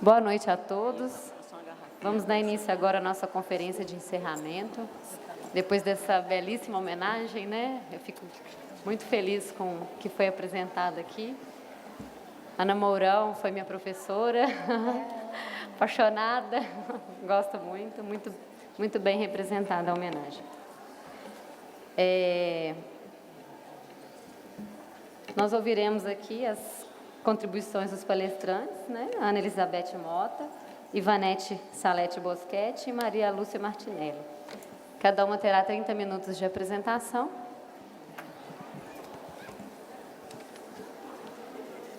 Boa noite a todos. Vamos dar início agora à nossa conferência de encerramento. Depois dessa belíssima homenagem, né? Eu fico muito feliz com o que foi apresentado aqui. Ana Mourão foi minha professora, apaixonada, gosto muito, muito bem representada a homenagem. Nós ouviremos aqui as contribuições dos palestrantes, né? Ana Elizabeth Mota, Ivanete Salete Boschetti e Maria Lúcia Martinelli. Cada uma terá 30 minutos de apresentação.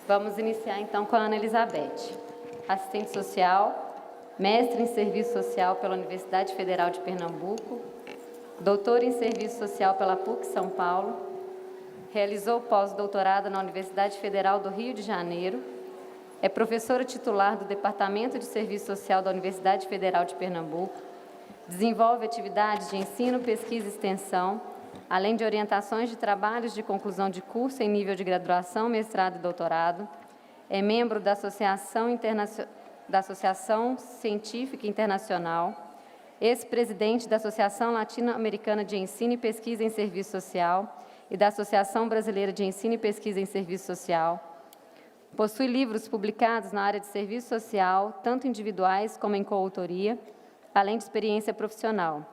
Vamos iniciar, então, com a Ana Elizabeth, assistente social, mestre em Serviço Social pela Universidade Federal de Pernambuco, doutora em Serviço Social pela PUC São Paulo, realizou pós-doutorado na Universidade Federal do Rio de Janeiro, é professora titular do Departamento de Serviço Social da Universidade Federal de Pernambuco, desenvolve atividades de ensino, pesquisa e extensão, além de orientações de trabalhos de conclusão de curso em nível de graduação, mestrado e doutorado, é membro da Associação Científica Internacional, ex-presidente da Associação Latino-Americana de Ensino e Pesquisa em Serviço Social e da Associação Brasileira de Ensino e Pesquisa em Serviço Social. Possui livros publicados na área de serviço social, tanto individuais como em coautoria, além de experiência profissional.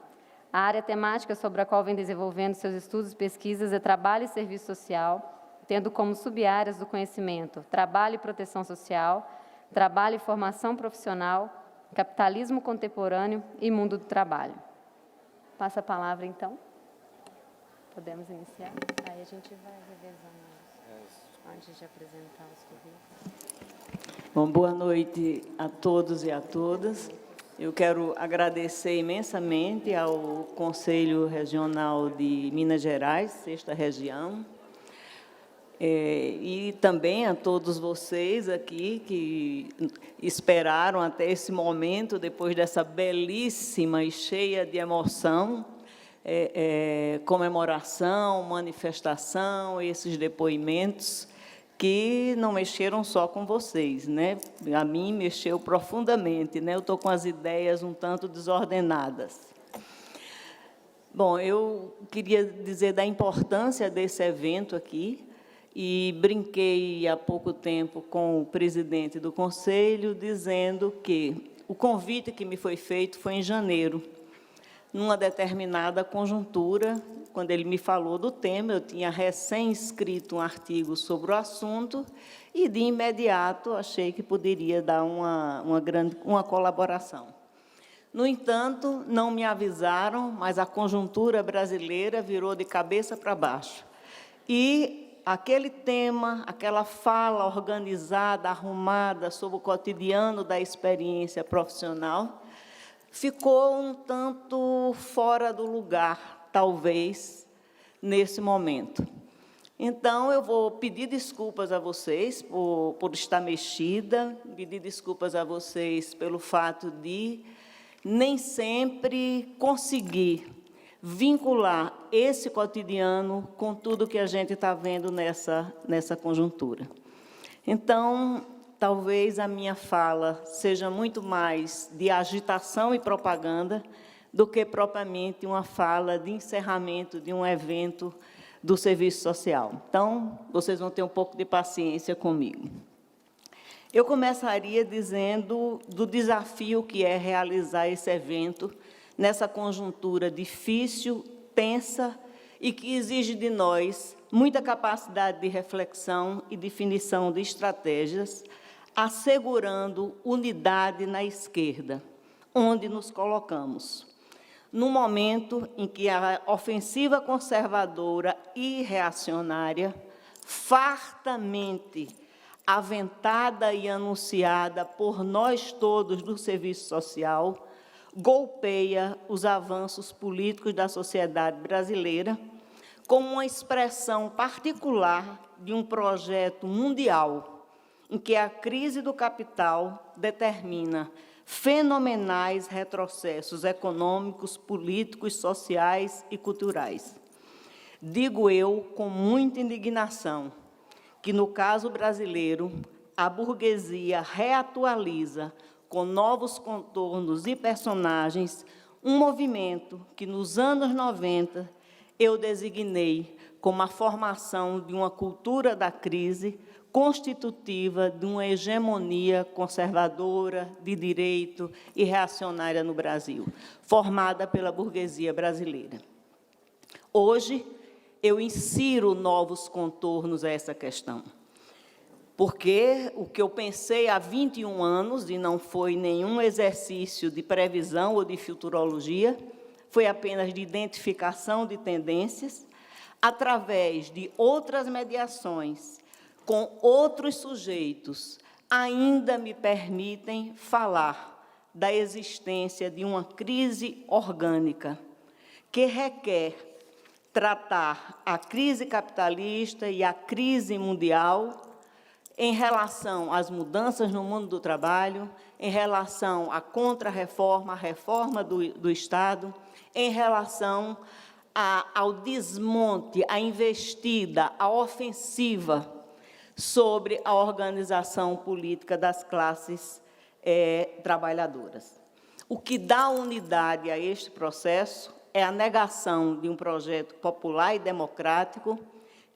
A área temática sobre a qual vem desenvolvendo seus estudos e pesquisas é trabalho e serviço social, tendo como sub-áreas do conhecimento trabalho e proteção social, trabalho e formação profissional, capitalismo contemporâneo e mundo do trabalho. Passa a palavra, então. Podemos iniciar? Aí a gente vai revezando antes de apresentar os currículos. Bom, boa noite a todos e a todas. Eu quero agradecer imensamente ao Conselho Regional de Minas Gerais, 6ª Região, e também a todos vocês aqui que esperaram até esse momento, depois dessa belíssima e cheia de emoção, comemoração, manifestação, esses depoimentos que não mexeram só com vocês, né? A mim mexeu profundamente, né? Eu estou com as ideias um tanto desordenadas. Bom, eu queria dizer da importância desse evento aqui, e brinquei há pouco tempo com o presidente do Conselho, dizendo que o convite que me foi feito foi em janeiro, numa determinada conjuntura. Quando ele me falou do tema, eu tinha recém-escrito um artigo sobre o assunto e, de imediato, achei que poderia dar uma colaboração. No entanto, não me avisaram, mas a conjuntura brasileira virou de cabeça para baixo. E aquele tema, aquela fala organizada, arrumada, sobre o cotidiano da experiência profissional, ficou um tanto fora do lugar, talvez, nesse momento. Então, eu vou pedir desculpas a vocês por estar mexida, pedir desculpas a vocês pelo fato de nem sempre conseguir vincular esse cotidiano com tudo que a gente está vendo nessa conjuntura. Então, talvez a minha fala seja muito mais de agitação e propaganda do que propriamente uma fala de encerramento de um evento do serviço social. Então, vocês vão ter um pouco de paciência comigo. Eu começaria dizendo do desafio que é realizar esse evento nessa conjuntura difícil, tensa e que exige de nós muita capacidade de reflexão e definição de estratégias, assegurando unidade na esquerda, onde nos colocamos. No momento em que a ofensiva conservadora e reacionária, fartamente aventada e anunciada por nós todos do serviço social, golpeia os avanços políticos da sociedade brasileira como uma expressão particular de um projeto mundial em que a crise do capital determina fenomenais retrocessos econômicos, políticos, sociais e culturais. Digo eu, com muita indignação, que, no caso brasileiro, a burguesia reatualiza, com novos contornos e personagens, um movimento que, nos anos 90, eu designei como a formação de uma cultura da crise constitutiva de uma hegemonia conservadora, de direito e reacionária no Brasil, formada pela burguesia brasileira. Hoje, eu insiro novos contornos a essa questão, porque o que eu pensei há 21 anos, e não foi nenhum exercício de previsão ou de futurologia, foi apenas de identificação de tendências, através de outras mediações, com outros sujeitos, ainda me permitem falar da existência de uma crise orgânica que requer tratar a crise capitalista e a crise mundial em relação às mudanças no mundo do trabalho, em relação à contra-reforma, à reforma do Estado, em relação ao desmonte, à investida, à ofensiva sobre a organização política das classes trabalhadoras. O que dá unidade a este processo é a negação de um projeto popular e democrático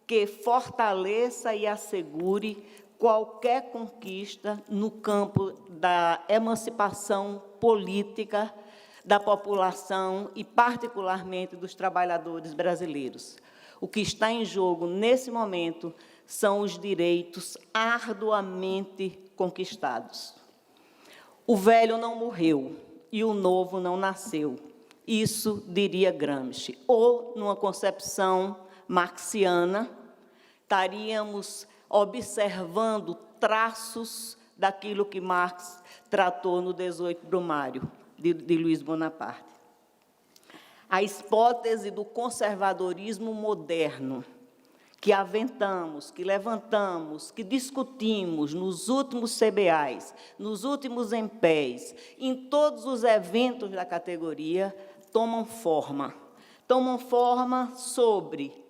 que fortaleça e assegure qualquer conquista no campo da emancipação política da população e, particularmente, dos trabalhadores brasileiros. O que está em jogo, nesse momento, são os direitos arduamente conquistados. O velho não morreu e o novo não nasceu. Isso diria Gramsci. Ou, numa concepção marxiana, estaríamos observando traços daquilo que Marx tratou no 18 Brumário, de Luiz Bonaparte. A hipótese do conservadorismo moderno, que aventamos, que levantamos, que discutimos nos últimos CBAs, nos últimos EMPEs, em todos os eventos da categoria, tomam forma sobre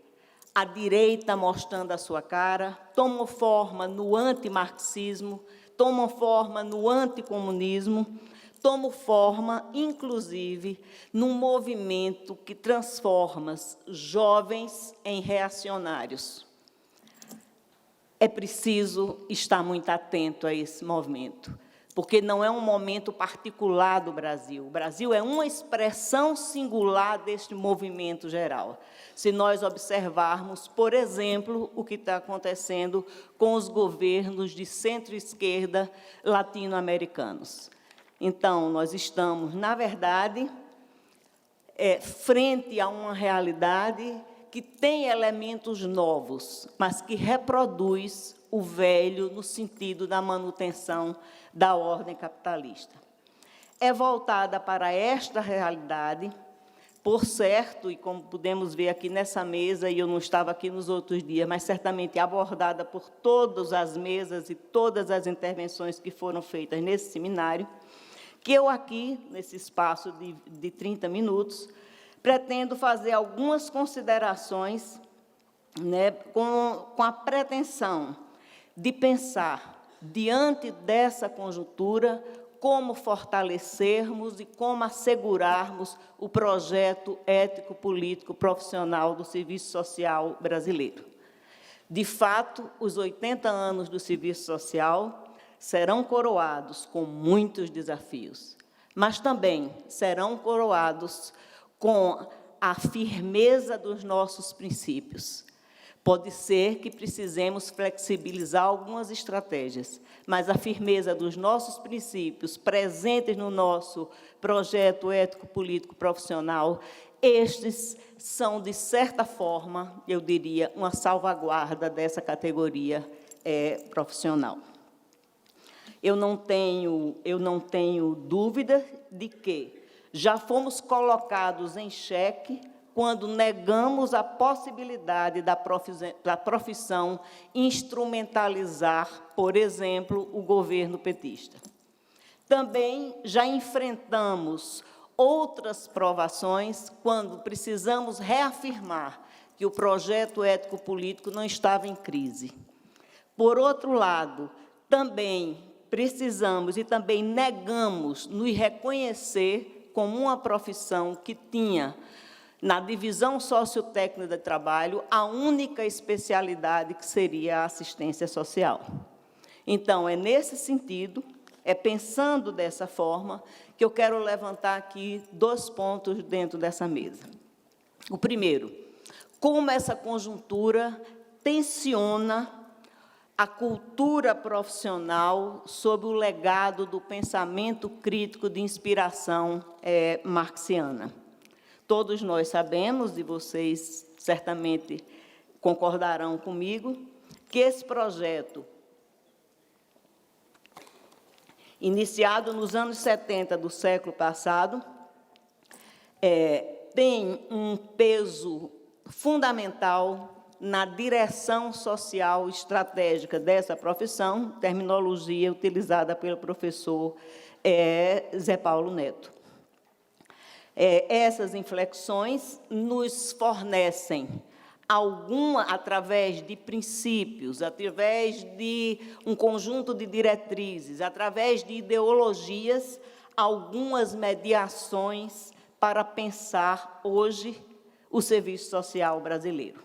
a direita mostrando a sua cara, tomam forma no antimarxismo, tomam forma no anticomunismo, tomam forma, inclusive, num movimento que transforma jovens em reacionários. É preciso estar muito atento a esse movimento, porque não é um momento particular do Brasil. O Brasil é uma expressão singular deste movimento geral. Se nós observarmos, por exemplo, o que está acontecendo com os governos de centro-esquerda latino-americanos. Então, nós estamos, na verdade, frente a uma realidade que tem elementos novos, mas que reproduz o velho no sentido da manutenção da ordem capitalista. É voltada para esta realidade, por certo, e como podemos ver aqui nessa mesa, e eu não estava aqui nos outros dias, mas certamente abordada por todas as mesas e todas as intervenções que foram feitas nesse seminário, que eu aqui, nesse espaço de 30 minutos, pretendo fazer algumas considerações, né, com a pretensão de pensar, diante dessa conjuntura, como fortalecermos e como assegurarmos o projeto ético-político profissional do serviço social brasileiro. De fato, os 80 anos do serviço social serão coroados com muitos desafios, mas também serão coroados com a firmeza dos nossos princípios. Pode ser que precisemos flexibilizar algumas estratégias, mas a firmeza dos nossos princípios presentes no nosso projeto ético-político profissional, estes são, de certa forma, eu diria, uma salvaguarda dessa categoria profissional. Eu não tenho dúvida de que já fomos colocados em xeque quando negamos a possibilidade da profissão instrumentalizar, por exemplo, o governo petista. Também já enfrentamos outras provações quando precisamos reafirmar que o projeto ético-político não estava em crise. Por outro lado, também precisamos e também negamos nos reconhecer como uma profissão que tinha, na divisão sociotécnica de trabalho, a única especialidade que seria a assistência social. Então, é nesse sentido, é pensando dessa forma, que eu quero levantar aqui 2 pontos dentro dessa mesa. O primeiro, como essa conjuntura tensiona a cultura profissional sob o legado do pensamento crítico de inspiração marxiana. Todos nós sabemos, e vocês certamente concordarão comigo, que esse projeto, iniciado nos anos 70 do século passado, tem um peso fundamental na direção social estratégica dessa profissão, terminologia utilizada pelo professor Zé Paulo Neto. Essas inflexões nos fornecem através de princípios, através de um conjunto de diretrizes, através de ideologias, algumas mediações para pensar hoje o serviço social brasileiro.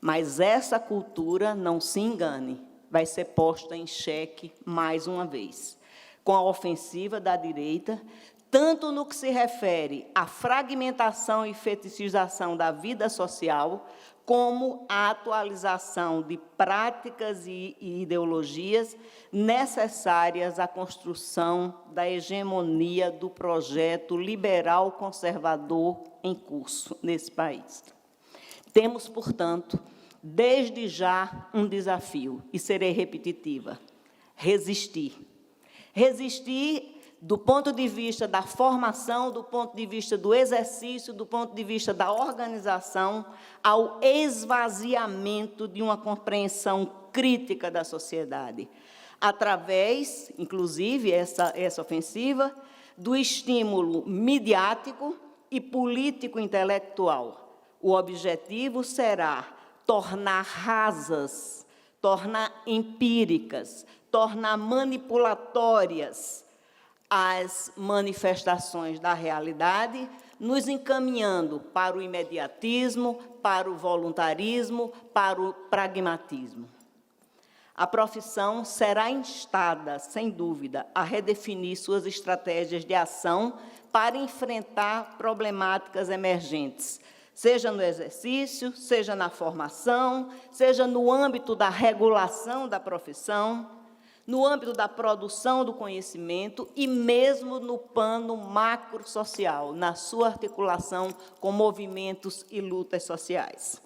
Mas essa cultura, não se engane, vai ser posta em xeque mais uma vez, com a ofensiva da direita, tanto no que se refere à fragmentação e fetichização da vida social, como a atualização de práticas e ideologias necessárias à construção da hegemonia do projeto liberal conservador em curso nesse país. Temos, portanto, desde já um desafio, e serei repetitiva: resistir. Resistir do ponto de vista da formação, do ponto de vista do exercício, do ponto de vista da organização, ao esvaziamento de uma compreensão crítica da sociedade, através, inclusive, essa ofensiva, do estímulo midiático e político-intelectual. O objetivo será tornar rasas, tornar empíricas, tornar manipulatórias as manifestações da realidade, nos encaminhando para o imediatismo, para o voluntarismo, para o pragmatismo. A profissão será instada, sem dúvida, a redefinir suas estratégias de ação para enfrentar problemáticas emergentes, seja no exercício, seja na formação, seja no âmbito da regulação da profissão, no âmbito da produção do conhecimento e mesmo no plano macro-social, na sua articulação com movimentos e lutas sociais.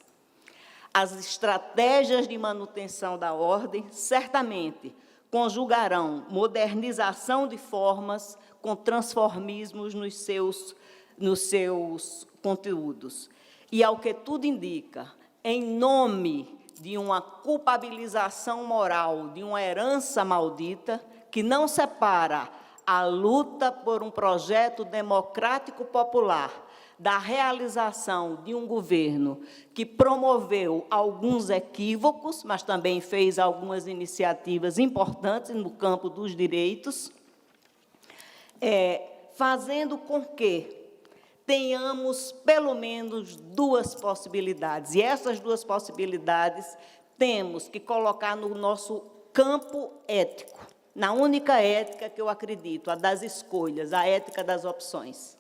As estratégias de manutenção da ordem, certamente, conjugarão modernização de formas com transformismos nos seus conteúdos. E, ao que tudo indica, em nome de uma culpabilização moral, de uma herança maldita, que não separa a luta por um projeto democrático popular da realização de um governo que promoveu alguns equívocos, mas também fez algumas iniciativas importantes no campo dos direitos, fazendo com que tenhamos, pelo menos, 2 possibilidades. E essas 2 possibilidades temos que colocar no nosso campo ético, na única ética que eu acredito, a das escolhas, a ética das opções.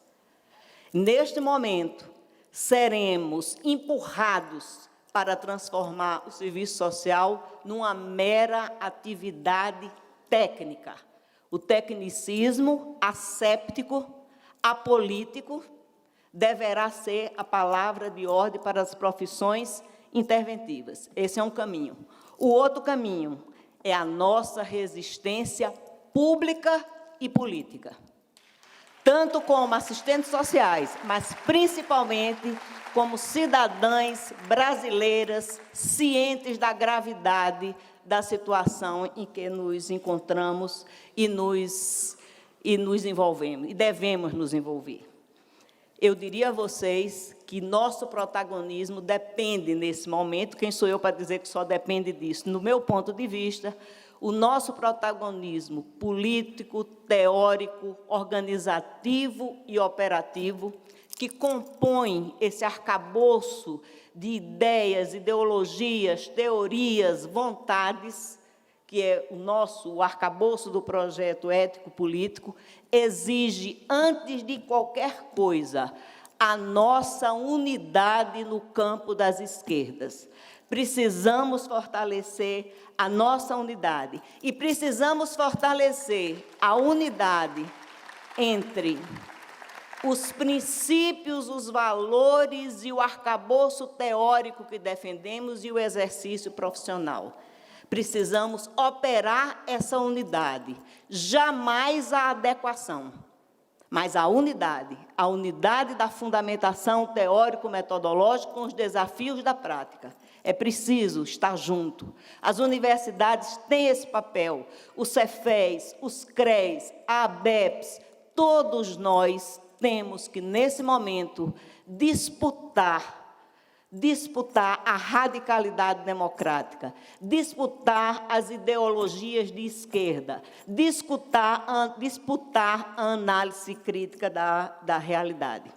Neste momento, seremos empurrados para transformar o serviço social numa mera atividade técnica. O tecnicismo asséptico, apolítico, deverá ser a palavra de ordem para as profissões interventivas. Esse é um caminho. O outro caminho é a nossa resistência pública e política, tanto como assistentes sociais, mas principalmente como cidadãs brasileiras cientes da gravidade da situação em que nos encontramos e nos envolvemos, e devemos nos envolver. Eu diria a vocês que nosso protagonismo depende, nesse momento, quem sou eu para dizer que só depende disso? No meu ponto de vista, o nosso protagonismo político, teórico, organizativo e operativo, que compõe esse arcabouço de ideias, ideologias, teorias, vontades, que é o arcabouço do projeto ético-político, exige, antes de qualquer coisa, a nossa unidade no campo das esquerdas. Precisamos fortalecer a nossa unidade e precisamos fortalecer a unidade entre os princípios, os valores e o arcabouço teórico que defendemos e o exercício profissional. Precisamos operar essa unidade, jamais a adequação, mas a unidade da fundamentação teórico-metodológica com os desafios da prática. É preciso estar junto. As universidades têm esse papel, os Cefés, os CREs, a ABEPS, todos nós temos que, nesse momento, disputar a radicalidade democrática, disputar as ideologias de esquerda, disputar a análise crítica da realidade.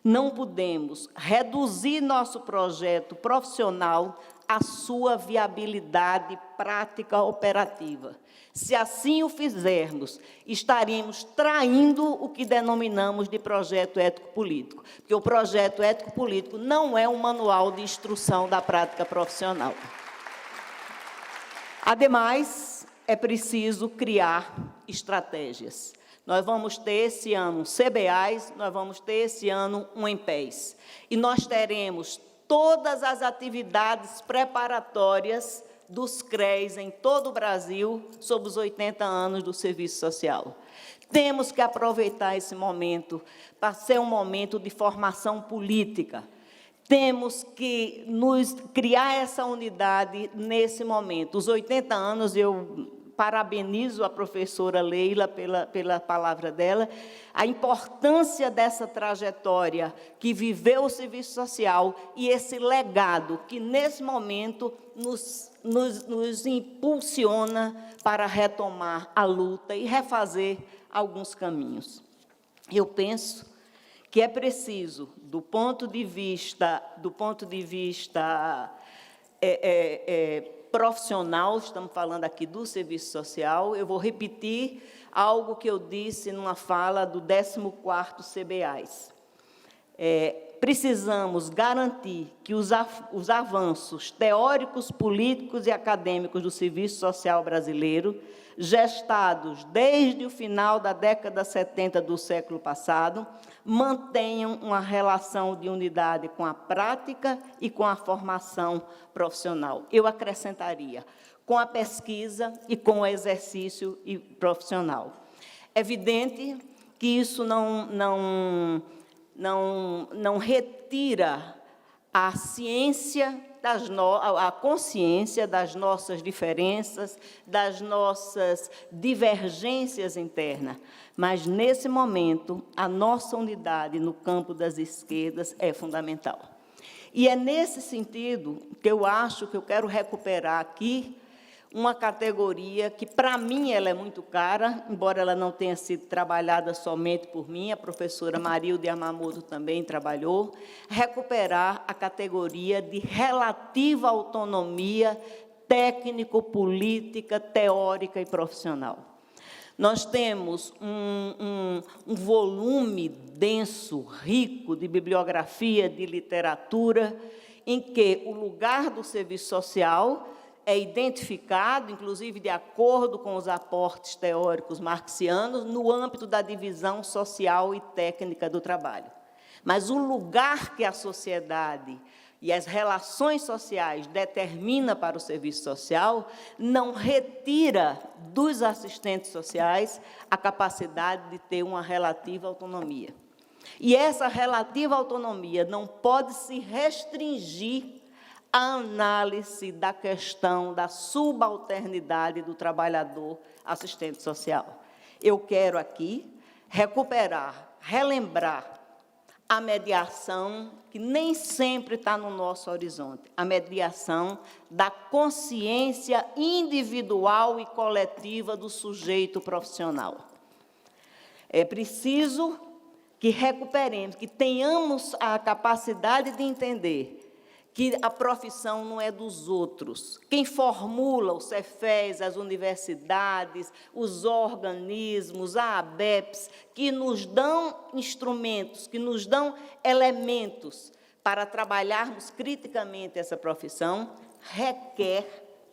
Não podemos reduzir nosso projeto profissional à sua viabilidade prática operativa. Se assim o fizermos, estaremos traindo o que denominamos de projeto ético-político, porque o projeto ético-político não é um manual de instrução da prática profissional. Ademais, é preciso criar estratégias. Nós vamos ter esse ano CBAs, nós vamos ter esse ano um EMPES. E nós teremos todas as atividades preparatórias dos CREs em todo o Brasil, sob os 80 anos do serviço social. Temos que aproveitar esse momento para ser um momento de formação política. Temos que criar essa unidade nesse momento. Os 80 anos, eu parabenizo a professora Leila pela palavra dela, a importância dessa trajetória que viveu o serviço social e esse legado que, nesse momento, nos impulsiona para retomar a luta e refazer alguns caminhos. Eu penso que é preciso, do ponto de vista profissional, estamos falando aqui do serviço social, eu vou repetir algo que eu disse numa fala do 14º CBAs. Precisamos garantir que os avanços teóricos, políticos e acadêmicos do serviço social brasileiro, gestados desde o final da década 70 do século passado, mantenham uma relação de unidade com a prática e com a formação profissional. Eu acrescentaria, com a pesquisa e com o exercício profissional. É evidente que isso não retira a ciência, a consciência das nossas diferenças, das nossas divergências internas, mas, nesse momento, a nossa unidade no campo das esquerdas é fundamental. E é nesse sentido que eu acho que eu quero recuperar aqui uma categoria que, para mim, ela é muito cara, embora ela não tenha sido trabalhada somente por mim, a professora Marilde Yamamoto também trabalhou, recuperar a categoria de relativa autonomia técnico-política, teórica e profissional. Nós temos um volume denso, rico de bibliografia, de literatura, em que o lugar do serviço social é identificado, inclusive de acordo com os aportes teóricos marxianos, no âmbito da divisão social e técnica do trabalho. Mas o lugar que a sociedade e as relações sociais determina para o serviço social não retira dos assistentes sociais a capacidade de ter uma relativa autonomia. E essa relativa autonomia não pode se restringir a análise da questão da subalternidade do trabalhador assistente social. Eu quero aqui recuperar, relembrar a mediação, que nem sempre está no nosso horizonte, a mediação da consciência individual e coletiva do sujeito profissional. É preciso que recuperemos, que tenhamos a capacidade de entender que a profissão não é dos outros. Quem formula o Cefes, as universidades, os organismos, a ABEPS, que nos dão instrumentos, que nos dão elementos para trabalharmos criticamente essa profissão, requer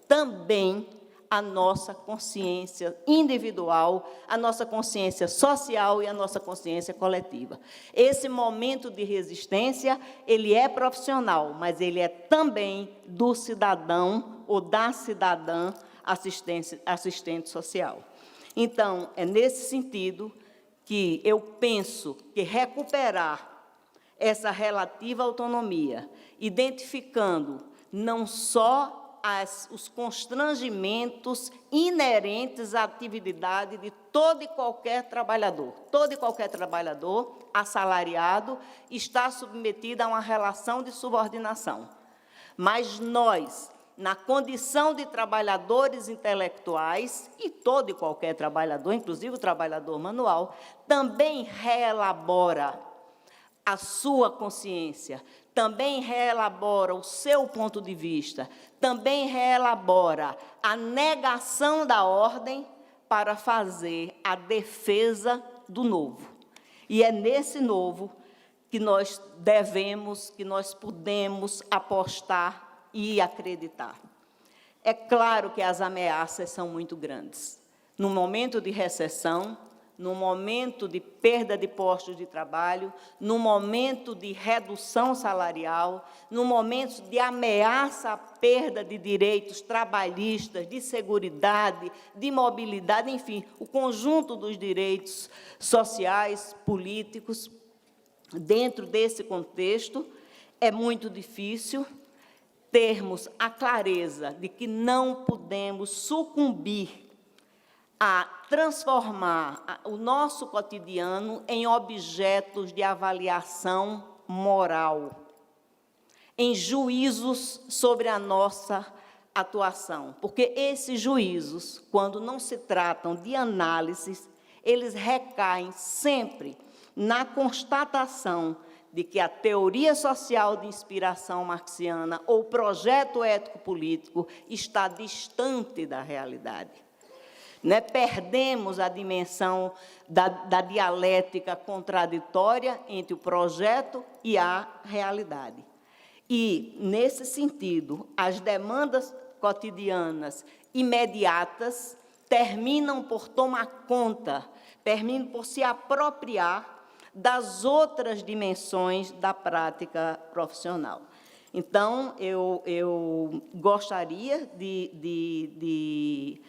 também a nossa consciência individual, a nossa consciência social e a nossa consciência coletiva. Esse momento de resistência, ele é profissional, mas ele é também do cidadão ou da cidadã assistente social. Então, é nesse sentido que eu penso que recuperar essa relativa autonomia, identificando não só os constrangimentos inerentes à atividade de todo e qualquer trabalhador. Todo e qualquer trabalhador assalariado está submetido a uma relação de subordinação. Mas nós, na condição de trabalhadores intelectuais, e todo e qualquer trabalhador, inclusive o trabalhador manual, também reelabora a sua consciência, também reelabora o seu ponto de vista, também reelabora a negação da ordem para fazer a defesa do novo. E é nesse novo que nós devemos, que nós podemos apostar e acreditar. É claro que as ameaças são muito grandes. No momento de recessão, no momento de perda de postos de trabalho, no momento de redução salarial, no momento de ameaça à perda de direitos trabalhistas, de seguridade, de mobilidade, enfim, o conjunto dos direitos sociais, políticos. Dentro desse contexto, é muito difícil termos a clareza de que não podemos sucumbir a transformar o nosso cotidiano em objetos de avaliação moral, em juízos sobre a nossa atuação. Porque esses juízos, quando não se tratam de análises, eles recaem sempre na constatação de que a teoria social de inspiração marxiana ou o projeto ético-político está distante da realidade. Perdemos a dimensão da dialética contraditória entre o projeto e a realidade. E, nesse sentido, as demandas cotidianas imediatas terminam por tomar conta, terminam por se apropriar das outras dimensões da prática profissional. Então, eu gostaria de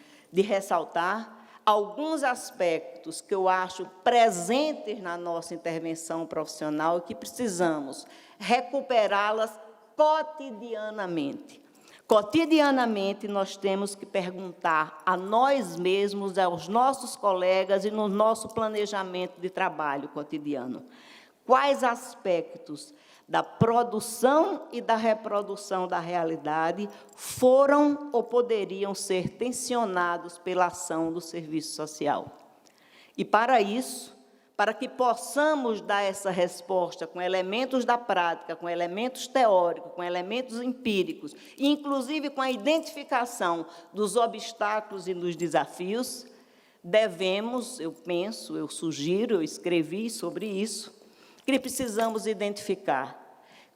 ressaltar alguns aspectos que eu acho presentes na nossa intervenção profissional e que precisamos recuperá-las cotidianamente. Cotidianamente, nós temos que perguntar a nós mesmos, aos nossos colegas e no nosso planejamento de trabalho cotidiano, quais aspectos da produção e da reprodução da realidade foram ou poderiam ser tensionados pela ação do serviço social. E, para isso, para que possamos dar essa resposta com elementos da prática, com elementos teóricos, com elementos empíricos, e, inclusive, com a identificação dos obstáculos e dos desafios, devemos, eu penso, eu sugiro, eu escrevi sobre isso, que precisamos identificar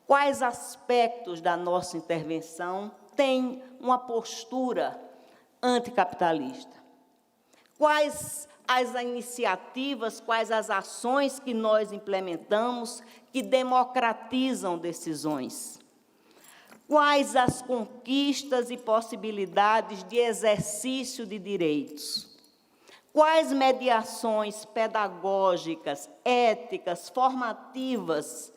quais aspectos da nossa intervenção têm uma postura anticapitalista, quais as iniciativas, quais as ações que nós implementamos que democratizam decisões, quais as conquistas e possibilidades de exercício de direitos, quais mediações pedagógicas, éticas, formativas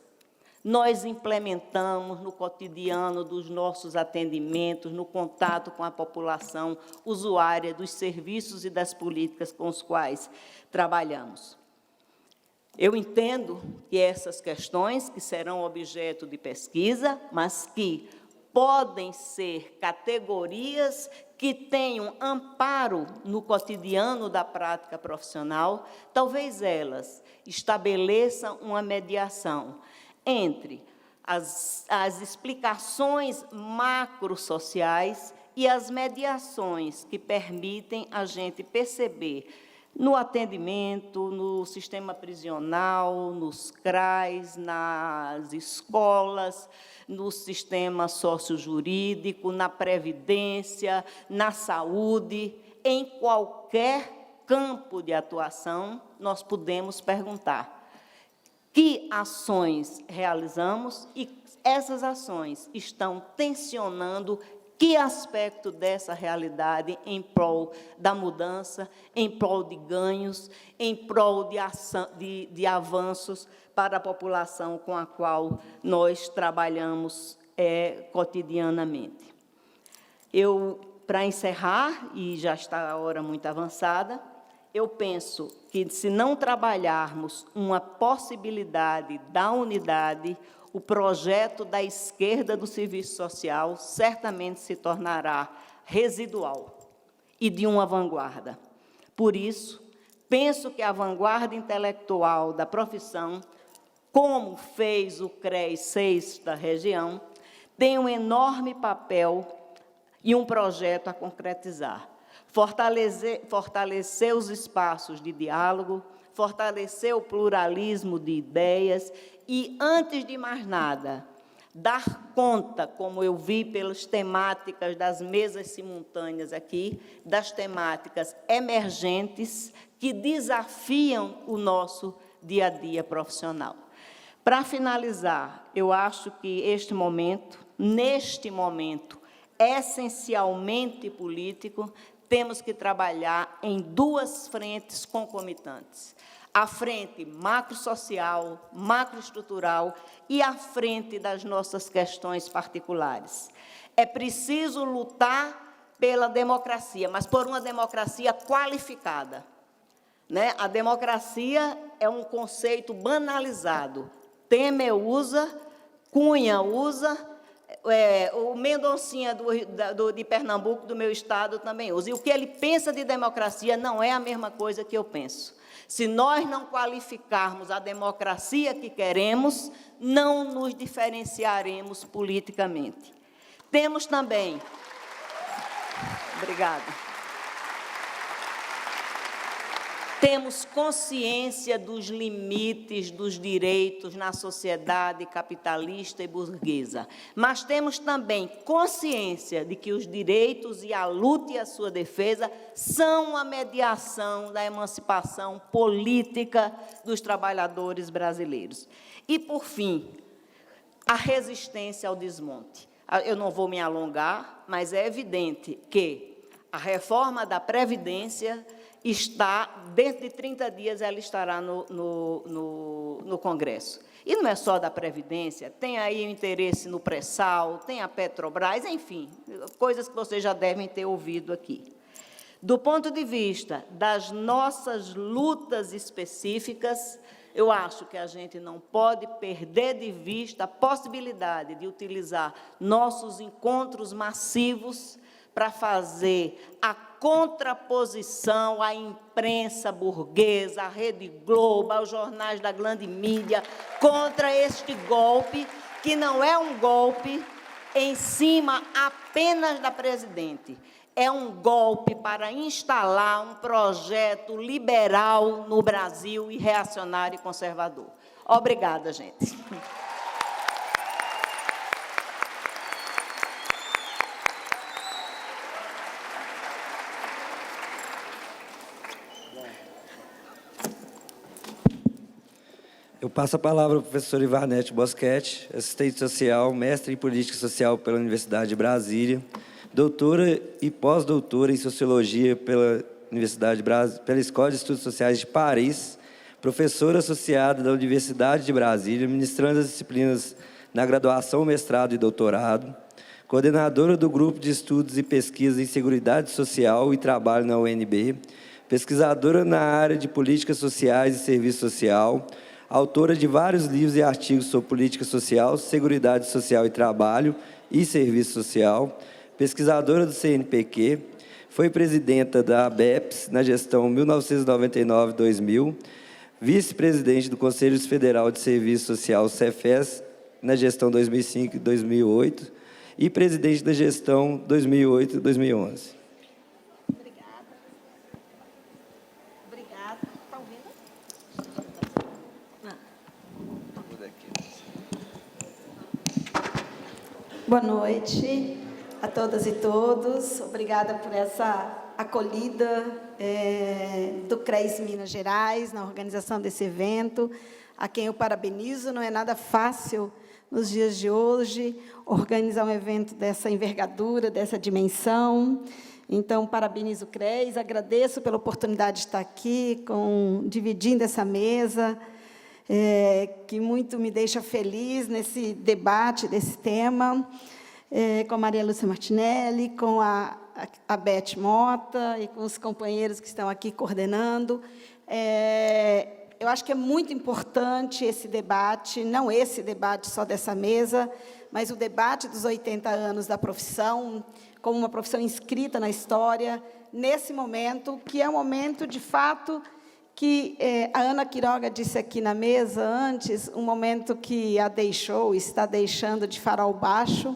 nós implementamos no cotidiano dos nossos atendimentos, no contato com a população usuária dos serviços e das políticas com os quais trabalhamos. Eu entendo que essas questões que serão objeto de pesquisa, mas que podem ser categorias que tenham amparo no cotidiano da prática profissional, talvez elas estabeleçam uma mediação entre as explicações macrosociais e as mediações que permitem a gente perceber no atendimento, no sistema prisional, nos CRAs, nas escolas, no sistema sociojurídico, na previdência, na saúde, em qualquer campo de atuação, nós podemos perguntar que ações realizamos e essas ações estão tensionando que aspecto dessa realidade em prol da mudança, em prol de ganhos, em prol de avanços para a população com a qual nós trabalhamos cotidianamente. Para encerrar, e já está a hora muito avançada, eu penso que, se não trabalharmos uma possibilidade da unidade, o projeto da esquerda do serviço social certamente se tornará residual e de uma vanguarda. Por isso, penso que a vanguarda intelectual da profissão, como fez o CRES 6 da região, tem um enorme papel e um projeto a concretizar. Fortalecer os espaços de diálogo, fortalecer o pluralismo de ideias e, antes de mais nada, dar conta, como eu vi pelas temáticas das mesas simultâneas aqui, das temáticas emergentes que desafiam o nosso dia-a-dia profissional. Para finalizar, eu acho que neste momento, essencialmente político, temos que trabalhar em duas frentes concomitantes. A frente macrosocial, macroestrutural e a frente das nossas questões particulares. É preciso lutar pela democracia, mas por uma democracia qualificada, né? A democracia é um conceito banalizado. Temer usa, Cunha usa, o Mendoncinha de Pernambuco, do meu estado, também usa. E o que ele pensa de democracia não é a mesma coisa que eu penso. Se nós não qualificarmos a democracia que queremos, não nos diferenciaremos politicamente. Temos também... Obrigada. Temos consciência dos limites dos direitos na sociedade capitalista e burguesa, mas temos também consciência de que os direitos e a luta e a sua defesa são a mediação da emancipação política dos trabalhadores brasileiros. E, por fim, a resistência ao desmonte. Eu não vou me alongar, mas é evidente que a reforma da Previdência está, dentro de 30 dias, ela estará no Congresso. E não é só da Previdência, tem aí o interesse no pré-sal, tem a Petrobras, enfim, coisas que vocês já devem ter ouvido aqui. Do ponto de vista das nossas lutas específicas, eu acho que a gente não pode perder de vista a possibilidade de utilizar nossos encontros massivos para fazer a contraposição à imprensa burguesa, à Rede Globo, aos jornais da grande mídia, contra este golpe, que não é um golpe em cima apenas da presidente, é um golpe para instalar um projeto liberal no Brasil e reacionário e conservador. Obrigada, gente. Eu passo a palavra ao professor Ivanete Boschetti, assistente social, mestre em política social pela Universidade de Brasília, doutora e pós-doutora em sociologia pela pela Escola de Estudos Sociais de Paris, professora associada da Universidade de Brasília, ministrando as disciplinas na graduação, mestrado e doutorado, coordenadora do Grupo de Estudos e Pesquisa em Seguridade Social e Trabalho na UNB, pesquisadora na área de Políticas Sociais e Serviço Social, autora de vários livros e artigos sobre política social, seguridade social e trabalho e serviço social, pesquisadora do CNPq, foi presidenta da ABEPS na gestão 1999-2000, vice-presidente do Conselho Federal de Serviço Social, CEFES, na gestão 2005 e 2008, e presidente da gestão 2008-2011. Boa noite a todas e todos. Obrigada por essa acolhida do CRES Minas Gerais na organização desse evento, a quem eu parabenizo. Não é nada fácil, nos dias de hoje, organizar um evento dessa envergadura, dessa dimensão. Então, parabenizo o CRES, agradeço pela oportunidade de estar aqui, dividindo essa mesa, que muito me deixa feliz nesse debate desse tema, com a Maria Lúcia Martinelli, com a Beth Mota e com os companheiros que estão aqui coordenando. Eu acho que é muito importante esse debate, não esse debate só dessa mesa, mas o debate dos 80 anos da profissão, como uma profissão inscrita na história, nesse momento, que é um momento, de fato, que a Ana Quiroga disse aqui na mesa antes, um momento que a deixou, está deixando de farol baixo,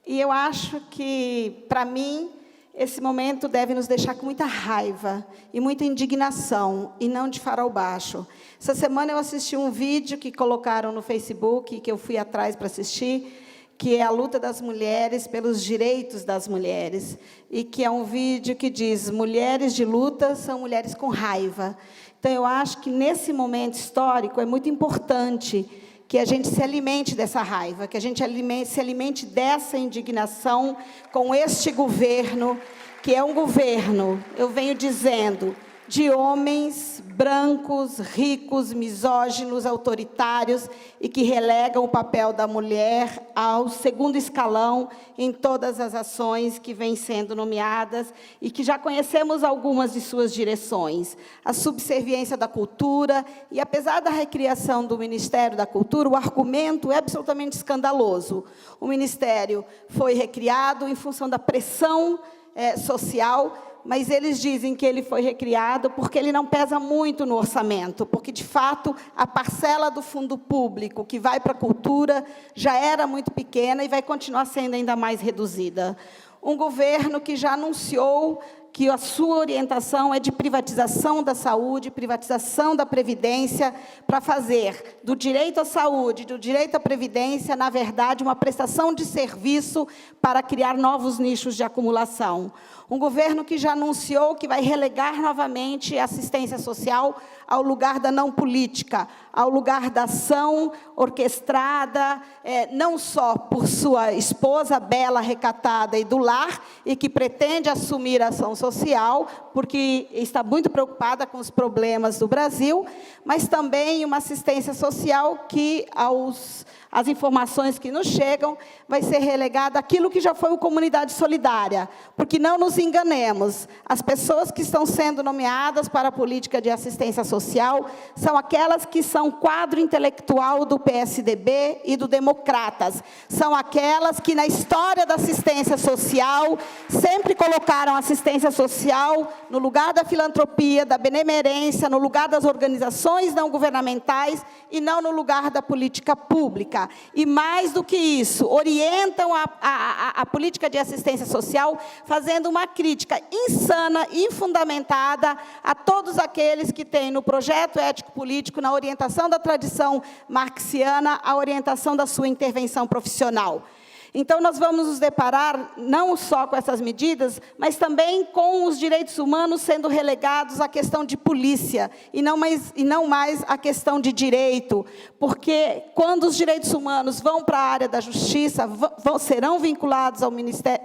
e eu acho que, para mim, esse momento deve nos deixar com muita raiva e muita indignação, e não de farol baixo. Essa semana eu assisti um vídeo que colocaram no Facebook, que eu fui atrás para assistir, que é a luta das mulheres pelos direitos das mulheres, e que é um vídeo que diz: mulheres de luta são mulheres com raiva. Então, eu acho que, nesse momento histórico, é muito importante que a gente se alimente dessa raiva, que a gente se alimente dessa indignação com este governo, que é um governo, eu venho dizendo, de homens brancos, ricos, misóginos, autoritários, e que relegam o papel da mulher ao segundo escalão em todas as ações que vêm sendo nomeadas e que já conhecemos algumas de suas direções. A subserviência da cultura, e apesar da recriação do Ministério da Cultura, o argumento é absolutamente escandaloso. O Ministério foi recriado em função da pressão social, mas eles dizem que ele foi recriado porque ele não pesa muito no orçamento, porque, de fato, a parcela do fundo público que vai para a cultura já era muito pequena e vai continuar sendo ainda mais reduzida. Um governo que já anunciou que a sua orientação é de privatização da saúde, privatização da previdência, para fazer do direito à saúde, do direito à previdência, na verdade, uma prestação de serviço para criar novos nichos de acumulação. Um governo que já anunciou que vai relegar novamente a assistência social ao lugar da não política, ao lugar da ação orquestrada, não só por sua esposa bela, recatada e do lar, e que pretende assumir a ação social, porque está muito preocupada com os problemas do Brasil, mas também uma assistência social que, as informações que nos chegam, vai ser relegada àquilo que já foi o Comunidade Solidária, porque não nos enganemos, as pessoas que estão sendo nomeadas para a política de assistência social são aquelas que são quadro intelectual do PSDB e do Democratas, são aquelas que, na história da assistência social, sempre colocaram a assistência social no lugar da filantropia, da benemerência, no lugar das organizações não governamentais e não no lugar da política pública. E, mais do que isso, orientam a política de assistência social fazendo uma crítica insana e infundamentada a todos aqueles que têm no projeto ético-político, na orientação da tradição marxiana, a orientação da sua intervenção profissional. Então, nós vamos nos deparar não só com essas medidas, mas também com os direitos humanos sendo relegados à questão de polícia, e não mais à questão de direito, porque quando os direitos humanos vão para a área da justiça, serão vinculados ao Ministério,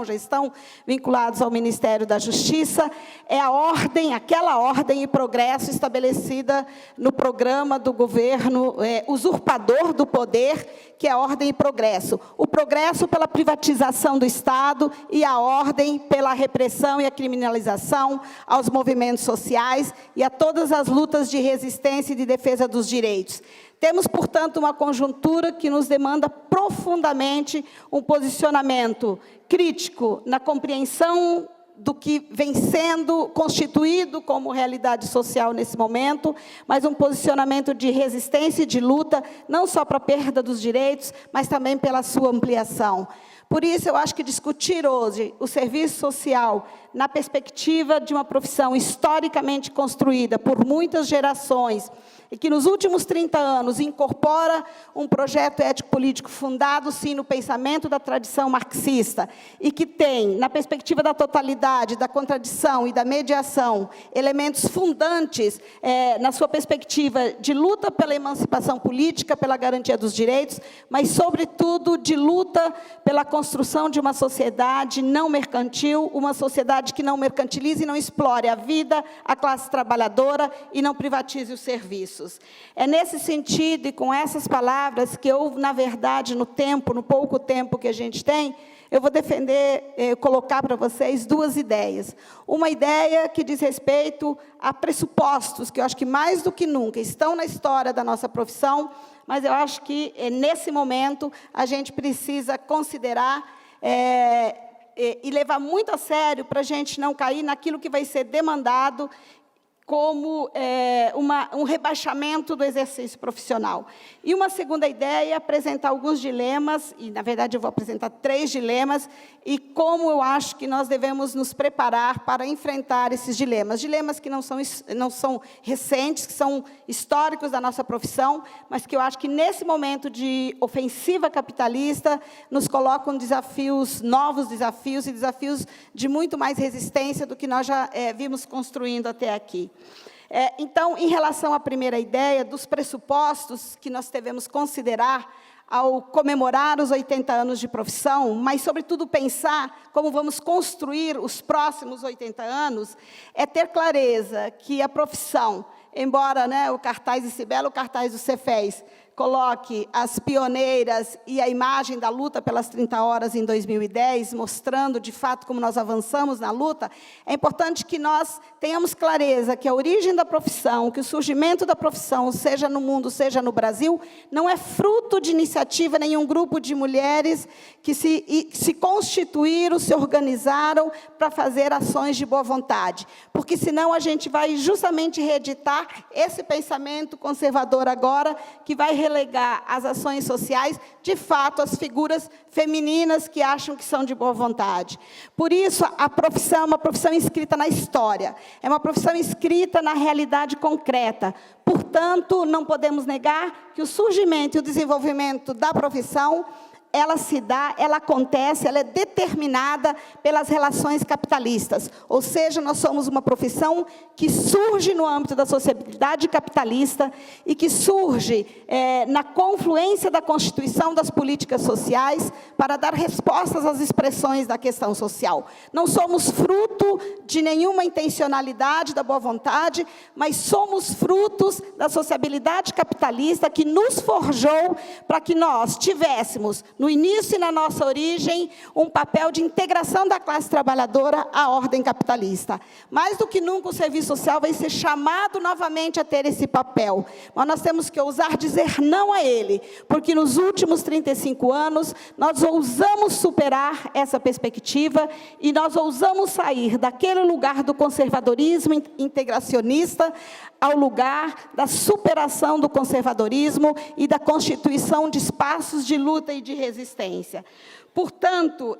já estão vinculados ao Ministério da Justiça, é a ordem, aquela ordem e progresso estabelecida no programa do governo usurpador do poder, que é a ordem e progresso. O progresso pela privatização do Estado e a ordem pela repressão e a criminalização aos movimentos sociais e a todas as lutas de resistência e de defesa dos direitos. Temos, portanto, uma conjuntura que nos demanda profundamente um posicionamento crítico na compreensão do que vem sendo constituído como realidade social nesse momento, mas um posicionamento de resistência e de luta, não só para a perda dos direitos, mas também pela sua ampliação. Por isso, eu acho que discutir hoje o serviço social na perspectiva de uma profissão historicamente construída por muitas gerações, e que nos últimos 30 anos incorpora um projeto ético-político fundado, sim, no pensamento da tradição marxista, e que tem, na perspectiva da totalidade, da contradição e da mediação, elementos fundantes na sua perspectiva de luta pela emancipação política, pela garantia dos direitos, mas, sobretudo, de luta pela construção de uma sociedade não mercantil, uma sociedade que não mercantilize e não explore a vida, a classe trabalhadora e não privatize os serviços. É nesse sentido e com essas palavras que eu, na verdade, no pouco tempo que a gente tem, eu vou colocar para vocês duas ideias. Uma ideia que diz respeito a pressupostos, que eu acho que mais do que nunca estão na história da nossa profissão, mas eu acho que, nesse momento, a gente precisa considerar e levar muito a sério para a gente não cair naquilo que vai ser demandado como um rebaixamento do exercício profissional. E uma segunda ideia é apresentar alguns dilemas, e, na verdade, eu vou apresentar 3 dilemas, e como eu acho que nós devemos nos preparar para enfrentar esses dilemas. Dilemas que não são recentes, que são históricos da nossa profissão, mas que eu acho que, nesse momento de ofensiva capitalista, nos colocam desafios, novos desafios, e desafios de muito mais resistência do que nós já vimos construindo até aqui. Então, em relação à primeira ideia, dos pressupostos que nós devemos considerar ao comemorar os 80 anos de profissão, mas, sobretudo, pensar como vamos construir os próximos 80 anos, é ter clareza que a profissão, embora, né, o cartaz de Cibele, o cartaz do Cefés, coloque as pioneiras e a imagem da luta pelas 30 horas em 2010, mostrando, de fato, como nós avançamos na luta, é importante que nós tenhamos clareza que a origem da profissão, que o surgimento da profissão, seja no mundo, seja no Brasil, não é fruto de iniciativa nenhum grupo de mulheres que se constituíram, se organizaram para fazer ações de boa vontade, porque senão a gente vai justamente reeditar esse pensamento conservador agora, que vai relegar as ações sociais, de fato, às figuras femininas que acham que são de boa vontade. Por isso, a profissão é uma profissão inscrita na história, é uma profissão inscrita na realidade concreta. Portanto, não podemos negar que o surgimento e o desenvolvimento da profissão, ela se dá, ela acontece, ela é determinada pelas relações capitalistas. Ou seja, nós somos uma profissão que surge no âmbito da sociabilidade capitalista e que surge na confluência da constituição das políticas sociais para dar respostas às expressões da questão social. Não somos fruto de nenhuma intencionalidade da boa vontade, mas somos frutos da sociabilidade capitalista que nos forjou para que nós tivéssemos, no início e na nossa origem, um papel de integração da classe trabalhadora à ordem capitalista. Mais do que nunca, o serviço social vai ser chamado novamente a ter esse papel. Mas nós temos que ousar dizer não a ele, porque nos últimos 35 anos, nós ousamos superar essa perspectiva e nós ousamos sair daquele lugar do conservadorismo integracionista ao lugar da superação do conservadorismo e da constituição de espaços de luta e de resistência. Portanto,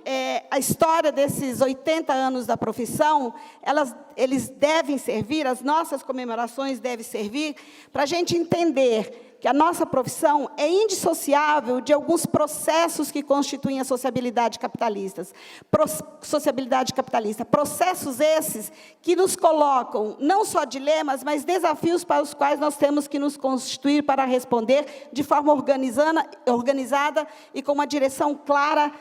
a história desses 80 anos da profissão, eles devem servir, as nossas comemorações devem servir para a gente entender que a nossa profissão é indissociável de alguns processos que constituem a sociabilidade capitalista. Processos esses que nos colocam não só dilemas, mas desafios para os quais nós temos que nos constituir para responder de forma organizada e com uma direção clara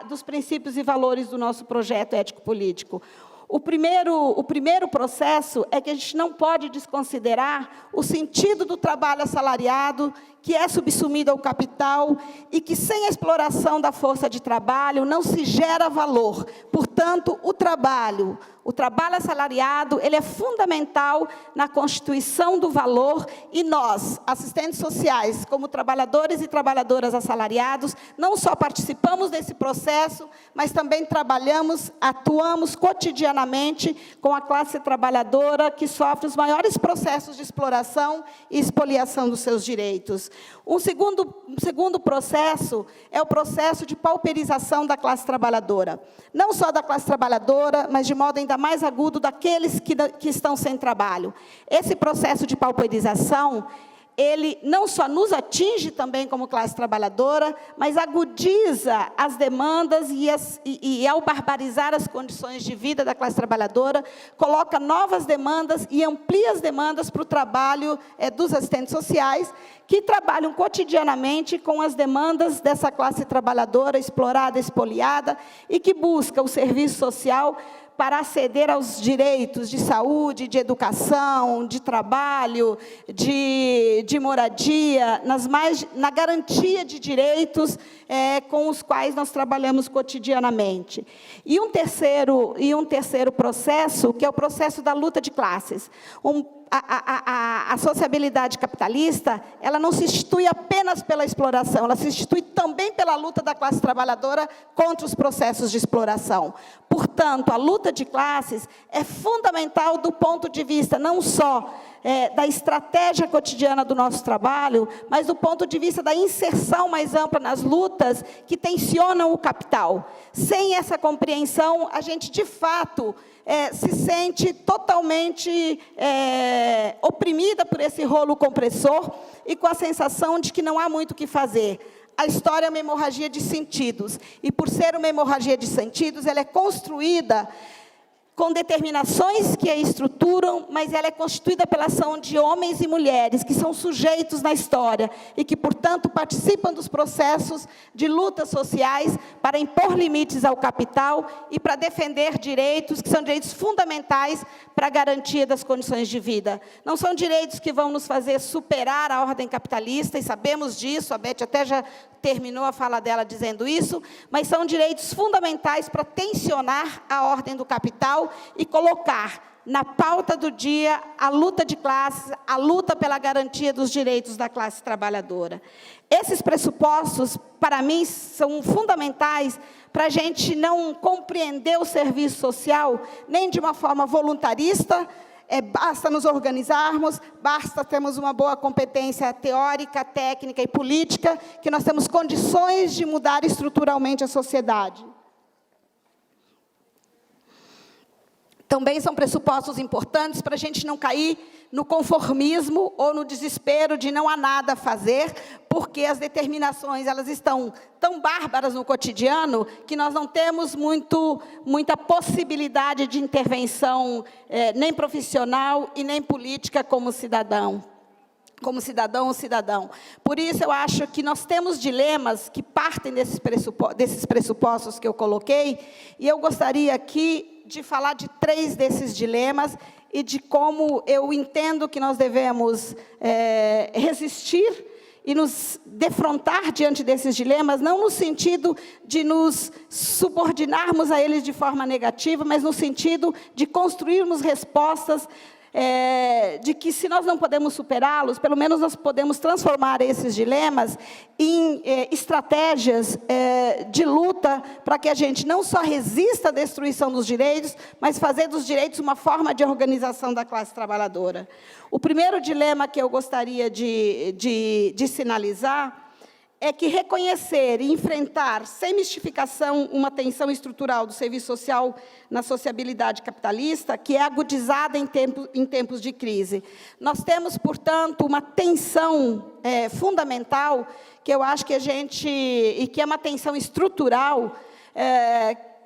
dos princípios e valores do nosso projeto ético-político. O primeiro processo é que a gente não pode desconsiderar o sentido do trabalho assalariado, que é subsumido ao capital e que, sem a exploração da força de trabalho, não se gera valor. Portanto, o trabalho assalariado, ele é fundamental na constituição do valor, e nós, assistentes sociais, como trabalhadores e trabalhadoras assalariados, não só participamos desse processo, mas também trabalhamos, atuamos cotidianamente com a classe trabalhadora que sofre os maiores processos de exploração e expoliação dos seus direitos. Um segundo processo é o processo de pauperização da classe trabalhadora. Não só da classe trabalhadora, mas de modo ainda mais agudo daqueles que estão sem trabalho. Esse processo de pauperização, ele não só nos atinge também como classe trabalhadora, mas agudiza as demandas e ao barbarizar as condições de vida da classe trabalhadora, coloca novas demandas e amplia as demandas para o trabalho dos assistentes sociais, que trabalham cotidianamente com as demandas dessa classe trabalhadora explorada, expoliada, e que busca o serviço social para aceder aos direitos de saúde, de educação, de trabalho, de moradia, na garantia de direitos com os quais nós trabalhamos cotidianamente. E um terceiro processo, que é o processo da luta de classes. A sociabilidade capitalista, ela não se institui apenas pela exploração, ela se institui também pela luta da classe trabalhadora contra os processos de exploração. Portanto, a luta de classes é fundamental do ponto de vista não só da estratégia cotidiana do nosso trabalho, mas do ponto de vista da inserção mais ampla nas lutas que tensionam o capital. Sem essa compreensão, a gente, de fato, se sente totalmente oprimida por esse rolo compressor e com a sensação de que não há muito o que fazer. A história é uma hemorragia de sentidos, e por ser uma hemorragia de sentidos, ela é construída com determinações que a estruturam, mas ela é constituída pela ação de homens e mulheres que são sujeitos na história e que, portanto, participam dos processos de lutas sociais para impor limites ao capital e para defender direitos que são direitos fundamentais para a garantia das condições de vida. Não são direitos que vão nos fazer superar a ordem capitalista, e sabemos disso, a Beth até já terminou a fala dela dizendo isso, mas são direitos fundamentais para tensionar a ordem do capital e colocar na pauta do dia a luta de classes, a luta pela garantia dos direitos da classe trabalhadora. Esses pressupostos, para mim, são fundamentais para a gente não compreender o serviço social nem de uma forma voluntarista. Basta nos organizarmos, basta termos uma boa competência teórica, técnica e política, que nós temos condições de mudar estruturalmente a sociedade. Também são pressupostos importantes para a gente não cair no conformismo ou no desespero de não há nada a fazer, porque as determinações elas estão tão bárbaras no cotidiano que nós não temos muita possibilidade de intervenção, nem profissional e nem política como cidadão ou cidadão. Por isso, eu acho que nós temos dilemas que partem desses pressupostos que eu coloquei, e eu gostaria aqui de falar de 3 desses dilemas e de como eu entendo que nós devemos resistir e nos defrontar diante desses dilemas, não no sentido de nos subordinarmos a eles de forma negativa, mas no sentido de construirmos respostas de que, se nós não podemos superá-los, pelo menos nós podemos transformar esses dilemas em estratégias de luta para que a gente não só resista à destruição dos direitos, mas fazer dos direitos uma forma de organização da classe trabalhadora. O primeiro dilema que eu gostaria de sinalizar é que reconhecer e enfrentar, sem mistificação, uma tensão estrutural do serviço social na sociabilidade capitalista, que é agudizada em tempos de crise. Nós temos, portanto, uma tensão fundamental, que eu acho que e que é uma tensão estrutural,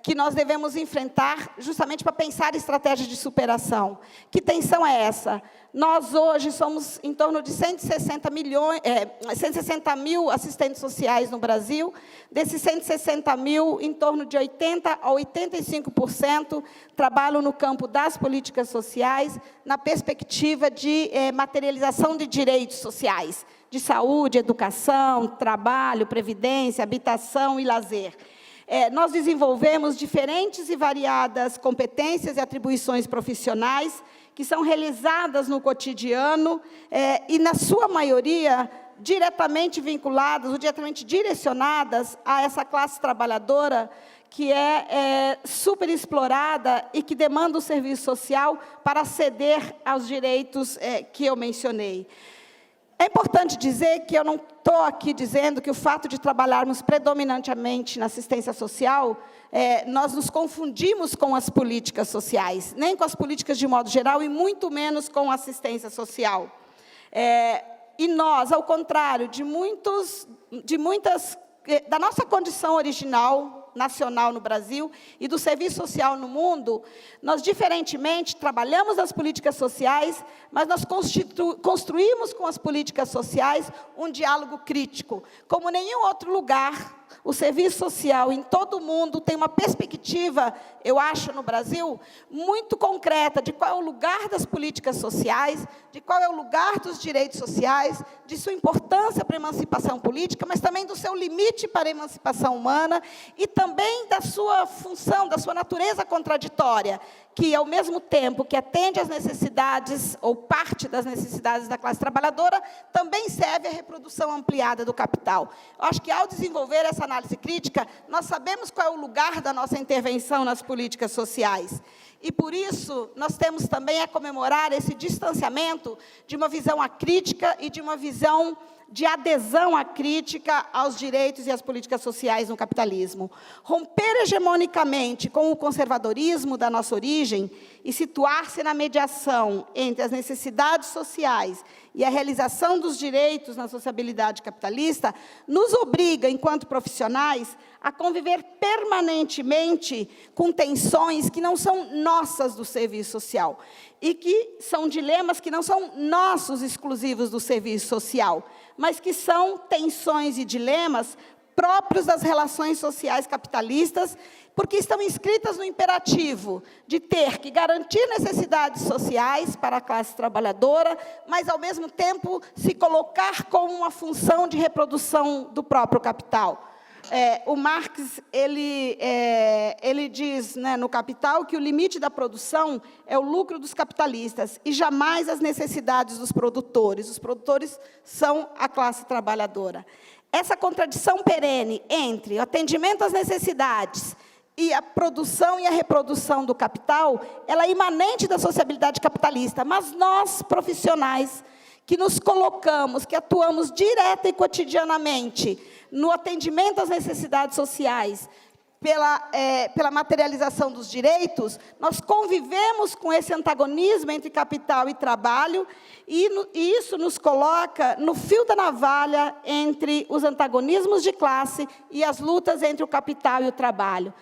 que nós devemos enfrentar justamente para pensar estratégias de superação. Que tensão é essa? Nós, hoje, somos em torno de 160 mil assistentes sociais no Brasil. Desses 160 mil, em torno de 80% a 85% trabalham no campo das políticas sociais, na perspectiva de materialização de direitos sociais, de saúde, educação, trabalho, previdência, habitação e lazer. Nós desenvolvemos diferentes e variadas competências e atribuições profissionais que são realizadas no cotidiano e, na sua maioria, diretamente vinculadas ou diretamente direcionadas a essa classe trabalhadora que é super explorada e que demanda o serviço social para aceder aos direitos que eu mencionei. É importante dizer que eu não estou aqui dizendo que o fato de trabalharmos predominantemente na assistência social, nós nos confundimos com as políticas sociais, nem com as políticas de modo geral e muito menos com a assistência social. E nós, ao contrário da nossa condição original, nacional no Brasil e do serviço social no mundo, nós, diferentemente, trabalhamos nas políticas sociais, mas nós construímos com as políticas sociais um diálogo crítico. Como nenhum outro lugar, o serviço social em todo o mundo tem uma perspectiva, eu acho, no Brasil, muito concreta de qual é o lugar das políticas sociais, de qual é o lugar dos direitos sociais, de sua importância para a emancipação política, mas também do seu limite para a emancipação humana e também da sua função, da sua natureza contraditória, que, ao mesmo tempo que atende às necessidades, ou parte das necessidades da classe trabalhadora, também serve à reprodução ampliada do capital. Eu acho que, ao desenvolver essa análise crítica, nós sabemos qual é o lugar da nossa intervenção nas políticas sociais. E, por isso, nós temos também a comemorar esse distanciamento de uma visão acrítica e de uma visão de adesão à crítica aos direitos e às políticas sociais no capitalismo. Romper hegemonicamente com o conservadorismo da nossa origem e situar-se na mediação entre as necessidades sociais e a realização dos direitos na sociabilidade capitalista nos obriga, enquanto profissionais, a conviver permanentemente com tensões que não são nossas do serviço social e que são dilemas que não são nossos exclusivos do serviço social, mas que são tensões e dilemas próprios das relações sociais capitalistas, porque estão inscritas no imperativo de ter que garantir necessidades sociais para a classe trabalhadora, mas, ao mesmo tempo, se colocar como uma função de reprodução do próprio capital. O Marx ele diz, né, no Capital, que o limite da produção é o lucro dos capitalistas e jamais as necessidades dos produtores. Os produtores são a classe trabalhadora. Essa contradição perene entre o atendimento às necessidades e a produção e a reprodução do capital, ela é imanente da sociabilidade capitalista, mas nós, profissionais, que nos colocamos, que atuamos direta e cotidianamente no atendimento às necessidades sociais, pela materialização dos direitos, nós convivemos com esse antagonismo entre capital e trabalho, e isso nos coloca no fio da navalha entre os antagonismos de classe e as lutas entre o capital e o trabalho.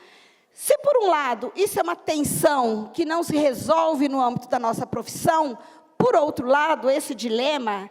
Se, por um lado, isso é uma tensão que não se resolve no âmbito da nossa profissão, por outro lado, esse dilema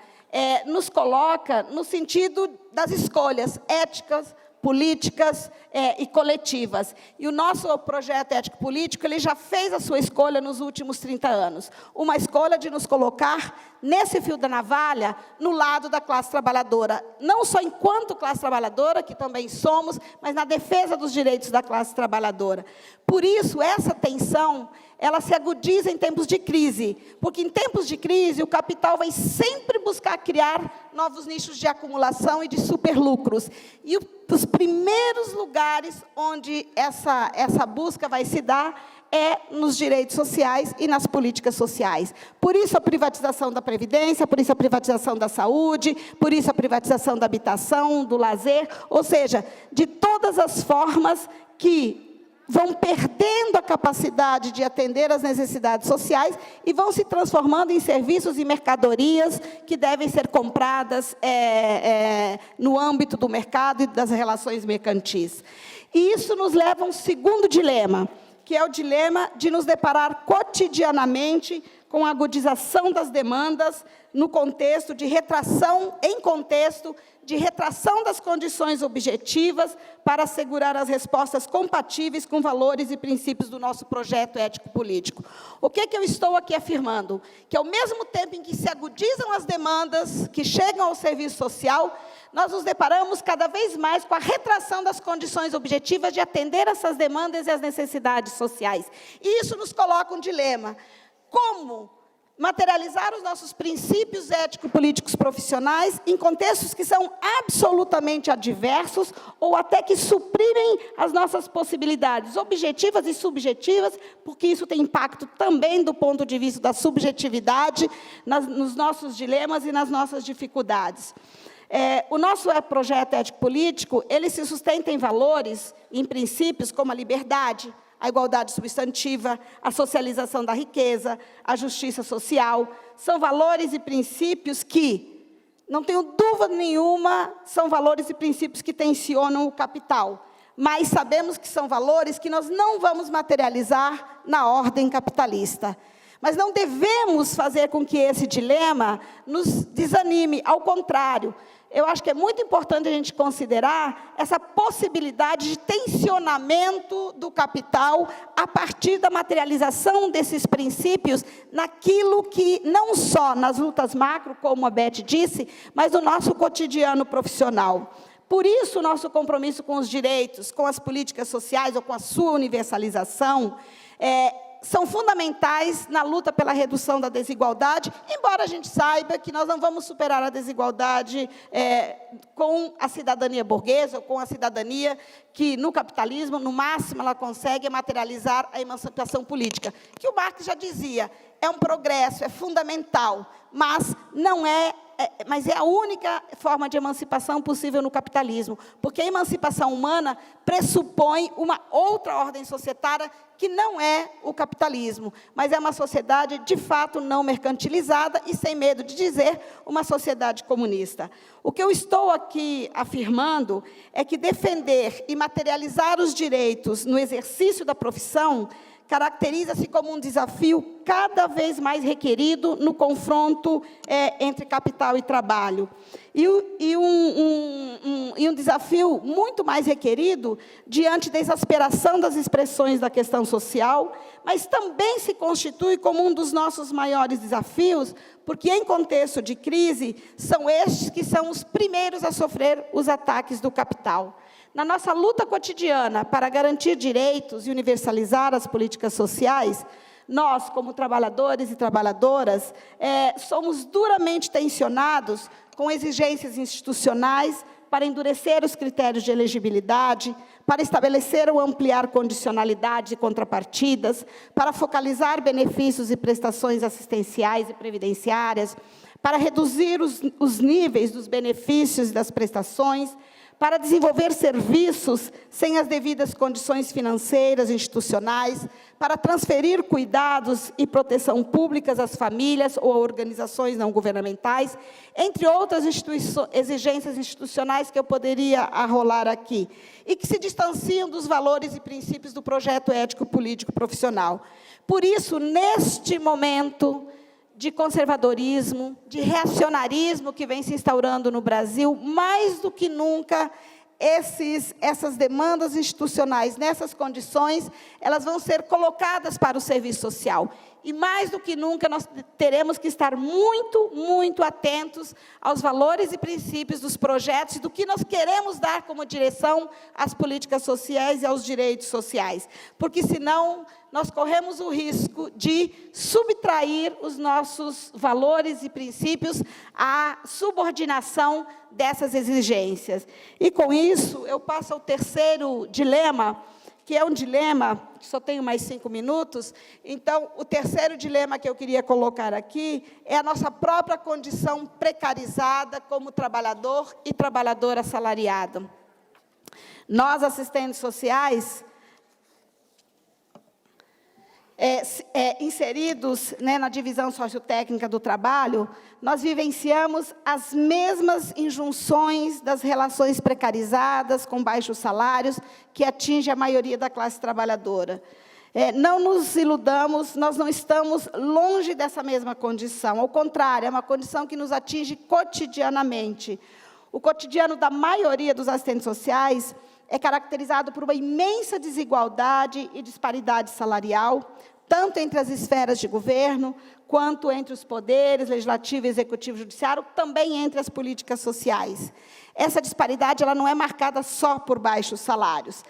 nos coloca no sentido das escolhas éticas, políticas e coletivas. E o nosso projeto ético-político ele já fez a sua escolha nos últimos 30 anos. Uma escolha de nos colocar nesse fio da navalha, no lado da classe trabalhadora. Não só enquanto classe trabalhadora, que também somos, mas na defesa dos direitos da classe trabalhadora. Por isso, essa tensão ela se agudiza em tempos de crise, porque em tempos de crise o capital vai sempre buscar criar novos nichos de acumulação e de superlucros. E os primeiros lugares onde essa busca vai se dar é nos direitos sociais e nas políticas sociais. Por isso a privatização da Previdência, por isso a privatização da saúde, por isso a privatização da habitação, do lazer, ou seja, de todas as formas que vão perdendo a capacidade de atender às necessidades sociais e vão se transformando em serviços e mercadorias que devem ser compradas no âmbito do mercado e das relações mercantis. E isso nos leva a um segundo dilema, que é o dilema de nos deparar cotidianamente com a agudização das demandas no contexto de retração, em contexto de retração das condições objetivas para assegurar as respostas compatíveis com valores e princípios do nosso projeto ético-político. O que eu estou aqui afirmando? Que, ao mesmo tempo em que se agudizam as demandas que chegam ao serviço social, nós nos deparamos cada vez mais com a retração das condições objetivas de atender essas demandas e as necessidades sociais. E isso nos coloca um dilema. Como materializar os nossos princípios ético-políticos profissionais em contextos que são absolutamente adversos ou até que suprimem as nossas possibilidades objetivas e subjetivas, porque isso tem impacto também do ponto de vista da subjetividade nos nossos dilemas e nas nossas dificuldades. O nosso projeto ético-político, ele se sustenta em valores, em princípios como a liberdade, a igualdade substantiva, a socialização da riqueza, a justiça social. São valores e princípios que, não tenho dúvida nenhuma, são valores e princípios que tensionam o capital. Mas sabemos que são valores que nós não vamos materializar na ordem capitalista. Mas não devemos fazer com que esse dilema nos desanime, ao contrário. Eu acho que é muito importante a gente considerar essa possibilidade de tensionamento do capital a partir da materialização desses princípios naquilo que, não só nas lutas macro, como a Beth disse, mas no nosso cotidiano profissional. Por isso, o nosso compromisso com os direitos, com as políticas sociais ou com a sua universalização, são fundamentais na luta pela redução da desigualdade, embora a gente saiba que nós não vamos superar a desigualdade com a cidadania burguesa, ou com a cidadania que, no capitalismo, no máximo, ela consegue materializar a emancipação política, que o Marx já dizia, é um progresso, é fundamental, mas não mas é a única forma de emancipação possível no capitalismo, porque a emancipação humana pressupõe uma outra ordem societária que não é o capitalismo, mas é uma sociedade, de fato, não mercantilizada e, sem medo de dizer, uma sociedade comunista. O que eu estou aqui afirmando é que defender e materializar os direitos no exercício da profissão caracteriza-se como um desafio cada vez mais requerido no confronto entre capital e trabalho. E um desafio muito mais requerido diante da exasperação das expressões da questão social, mas também se constitui como um dos nossos maiores desafios, porque, em contexto de crise, são estes que são os primeiros a sofrer os ataques do capital. Na nossa luta cotidiana para garantir direitos e universalizar as políticas sociais, nós, como trabalhadores e trabalhadoras, somos duramente tensionados com exigências institucionais para endurecer os critérios de elegibilidade, para estabelecer ou ampliar condicionalidades e contrapartidas, para focalizar benefícios e prestações assistenciais e previdenciárias, para reduzir os níveis dos benefícios e das prestações, para desenvolver serviços sem as devidas condições financeiras e institucionais, para transferir cuidados e proteção públicas às famílias ou a organizações não governamentais, entre outras exigências institucionais que eu poderia arrolar aqui, e que se distanciam dos valores e princípios do projeto ético-político profissional. Por isso, neste momento de conservadorismo, de reacionarismo que vem se instaurando no Brasil, mais do que nunca, essas demandas institucionais, nessas condições, elas vão ser colocadas para o serviço social. E, mais do que nunca, nós teremos que estar muito, muito atentos aos valores e princípios dos projetos e do que nós queremos dar como direção às políticas sociais e aos direitos sociais. Porque, senão, nós corremos o risco de subtrair os nossos valores e princípios à subordinação dessas exigências. E, com isso, eu passo ao terceiro dilema, que é um dilema, só tenho mais 5 minutos, então, o terceiro dilema que eu queria colocar aqui é a nossa própria condição precarizada como trabalhador e trabalhadora assalariada. Nós, assistentes sociais, inseridos, né, na divisão sociotécnica do trabalho, nós vivenciamos as mesmas injunções das relações precarizadas, com baixos salários, que atinge a maioria da classe trabalhadora. Não nos iludamos, nós não estamos longe dessa mesma condição. Ao contrário, é uma condição que nos atinge cotidianamente. O cotidiano da maioria dos assistentes sociais é caracterizado por uma imensa desigualdade e disparidade salarial, tanto entre as esferas de governo, quanto entre os poderes, legislativo, executivo e judiciário, também entre as políticas sociais. Essa disparidade ela não é marcada só por baixos salários,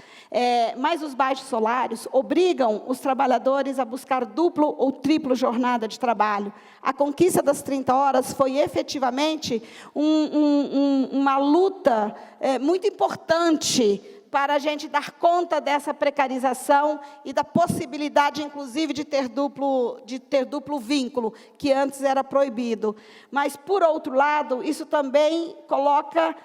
mas os baixos salários obrigam os trabalhadores a buscar duplo ou triplo jornada de trabalho. A conquista das 30 horas foi efetivamente uma luta muito importante para a gente dar conta dessa precarização e da possibilidade, inclusive, de ter duplo vínculo, que antes era proibido. Mas, por outro lado, isso também coloca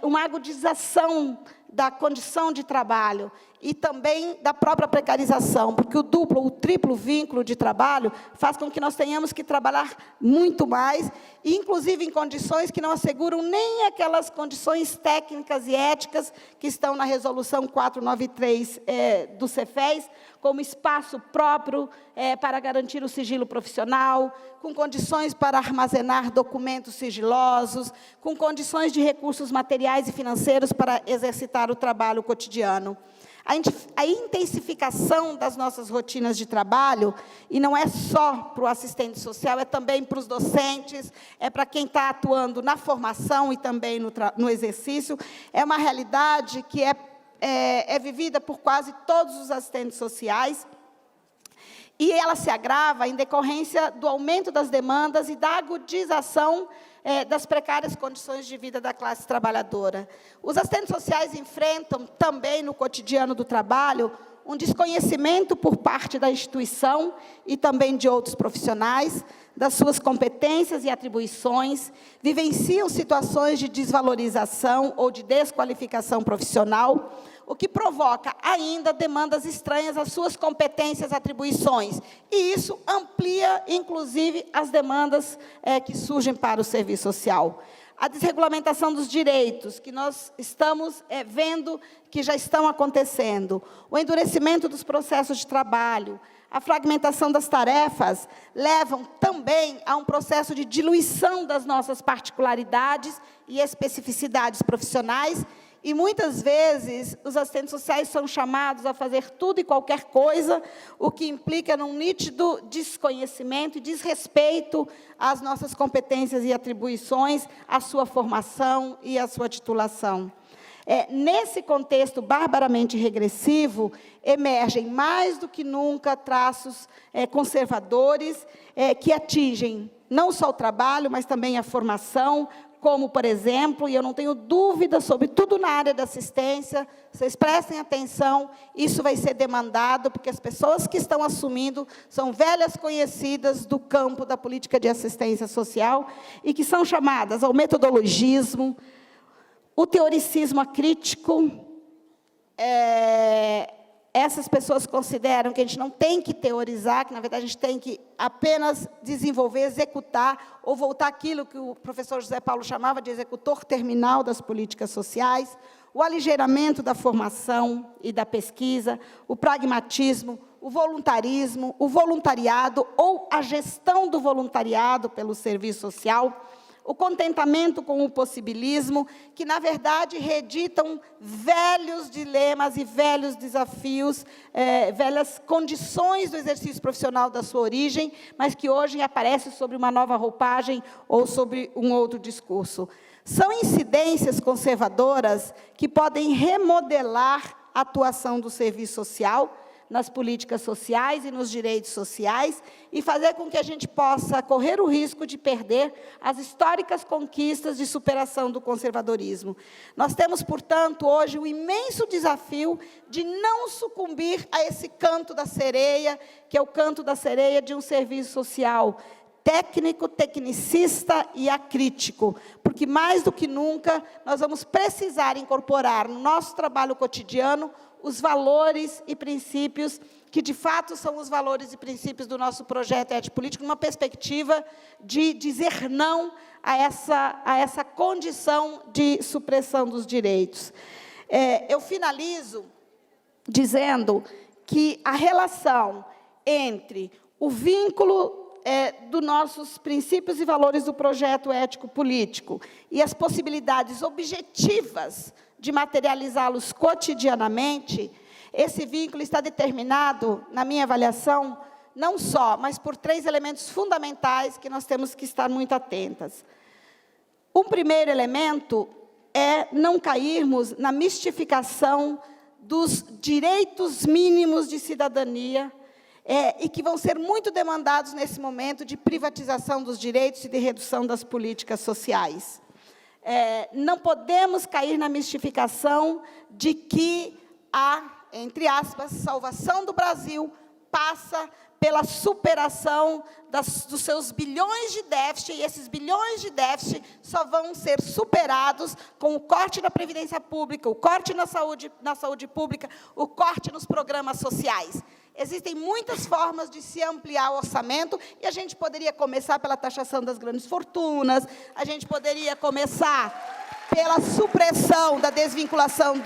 uma agudização da condição de trabalho e também da própria precarização, porque o duplo, o triplo vínculo de trabalho faz com que nós tenhamos que trabalhar muito mais, inclusive em condições que não asseguram nem aquelas condições técnicas e éticas que estão na Resolução 493 do Cefes, como espaço próprio para garantir o sigilo profissional, com condições para armazenar documentos sigilosos, com condições de recursos materiais e financeiros para exercitar o trabalho cotidiano. A intensificação das nossas rotinas de trabalho, e não é só para o assistente social, é também para os docentes, é para quem está atuando na formação e também no exercício, é uma realidade que é vivida por quase todos os assistentes sociais, e ela se agrava em decorrência do aumento das demandas e da agudização das precárias condições de vida da classe trabalhadora. Os assistentes sociais enfrentam também, no cotidiano do trabalho, um desconhecimento por parte da instituição e também de outros profissionais, das suas competências e atribuições, vivenciam situações de desvalorização ou de desqualificação profissional, o que provoca ainda demandas estranhas às suas competências e atribuições. E isso amplia, inclusive, as demandas que surgem para o serviço social. A desregulamentação dos direitos, que nós estamos vendo que já estão acontecendo, o endurecimento dos processos de trabalho, a fragmentação das tarefas, levam também a um processo de diluição das nossas particularidades e especificidades profissionais, e, muitas vezes, os assistentes sociais são chamados a fazer tudo e qualquer coisa, o que implica num nítido desconhecimento e desrespeito às nossas competências e atribuições, à sua formação e à sua titulação. Nesse contexto barbaramente regressivo, emergem mais do que nunca traços conservadores que atingem não só o trabalho, mas também a formação, como, por exemplo, e eu não tenho dúvida sobre tudo na área da assistência, vocês prestem atenção, isso vai ser demandado, porque as pessoas que estão assumindo são velhas conhecidas do campo da política de assistência social e que são chamadas ao metodologismo, o teoricismo acrítico. Essas pessoas consideram que a gente não tem que teorizar, que, na verdade, a gente tem que apenas desenvolver, executar, ou voltar àquilo que o professor José Paulo chamava de executor terminal das políticas sociais, o aligeiramento da formação e da pesquisa, o pragmatismo, o voluntarismo, o voluntariado, ou a gestão do voluntariado pelo serviço social, o contentamento com o possibilismo, que, na verdade, reeditam velhos dilemas e velhos desafios, velhas condições do exercício profissional da sua origem, mas que hoje aparecem sobre uma nova roupagem ou sobre um outro discurso. São incidências conservadoras que podem remodelar a atuação do serviço social, nas políticas sociais e nos direitos sociais, e fazer com que a gente possa correr o risco de perder as históricas conquistas de superação do conservadorismo. Nós temos, portanto, hoje um imenso desafio de não sucumbir a esse canto da sereia, que é o canto da sereia de um serviço social técnico, tecnicista e acrítico, porque, mais do que nunca, nós vamos precisar incorporar no nosso trabalho cotidiano os valores e princípios que, de fato, são os valores e princípios do nosso projeto ético-político, numa perspectiva de dizer não a essa condição de supressão dos direitos. Eu finalizo dizendo que a relação entre o vínculo dos nossos princípios e valores do projeto ético-político e as possibilidades objetivas de materializá-los cotidianamente, esse vínculo está determinado, na minha avaliação, não só, mas por 3 elementos fundamentais que nós temos que estar muito atentas. Um primeiro elemento é não cairmos na mistificação dos direitos mínimos de cidadania, e que vão ser muito demandados nesse momento de privatização dos direitos e de redução das políticas sociais. Não podemos cair na mistificação de que a, entre aspas, salvação do Brasil passa pela superação dos seus bilhões de déficit, e esses bilhões de déficit só vão ser superados com o corte na Previdência Pública, o corte na saúde pública, o corte nos programas sociais. Existem muitas formas de se ampliar o orçamento, e a gente poderia começar pela taxação das grandes fortunas, a gente poderia começar pela supressão da desvinculação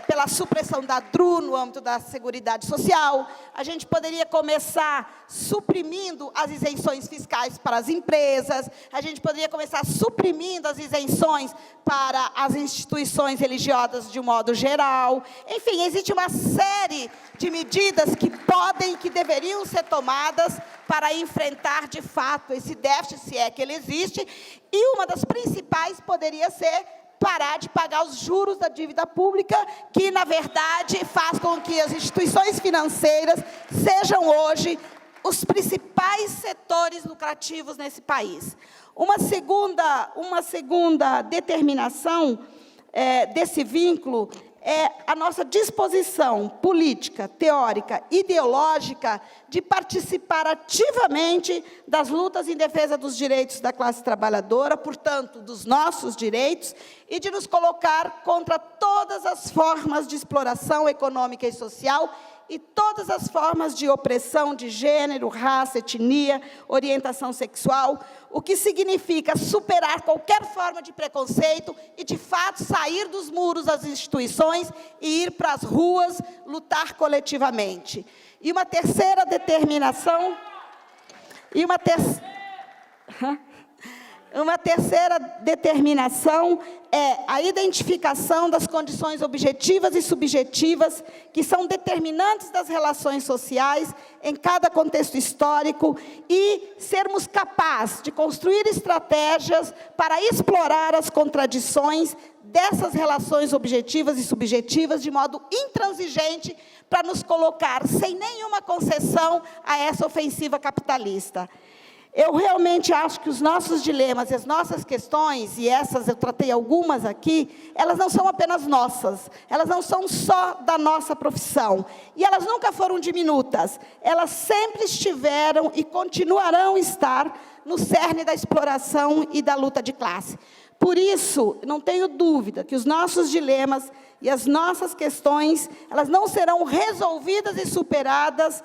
pela supressão da DRU no âmbito da Seguridade Social, a gente poderia começar suprimindo as isenções fiscais para as empresas, a gente poderia começar suprimindo as isenções para as instituições religiosas de um modo geral. Enfim, existe uma série de medidas que podem, que deveriam ser tomadas para enfrentar, de fato, esse déficit, se é que ele existe, e uma das principais poderia ser parar de pagar os juros da dívida pública, que, na verdade, faz com que as instituições financeiras sejam hoje os principais setores lucrativos nesse país. Uma segunda determinação desse vínculo é a nossa disposição política, teórica, ideológica de participar ativamente das lutas em defesa dos direitos da classe trabalhadora, portanto, dos nossos direitos, e de nos colocar contra todas as formas de exploração econômica e social e todas as formas de opressão de gênero, raça, etnia, orientação sexual, o que significa superar qualquer forma de preconceito e, de fato, sair dos muros das instituições e ir para as ruas, lutar coletivamente. E uma terceira determinação, uma terceira determinação é a identificação das condições objetivas e subjetivas que são determinantes das relações sociais em cada contexto histórico e sermos capazes de construir estratégias para explorar as contradições dessas relações objetivas e subjetivas de modo intransigente para nos colocar sem nenhuma concessão a essa ofensiva capitalista. Eu realmente acho que os nossos dilemas e as nossas questões, e essas eu tratei algumas aqui, elas não são apenas nossas, elas não são só da nossa profissão, e elas nunca foram diminutas, elas sempre estiveram e continuarão a estar no cerne da exploração e da luta de classe. Por isso, não tenho dúvida que os nossos dilemas e as nossas questões, elas não serão resolvidas e superadas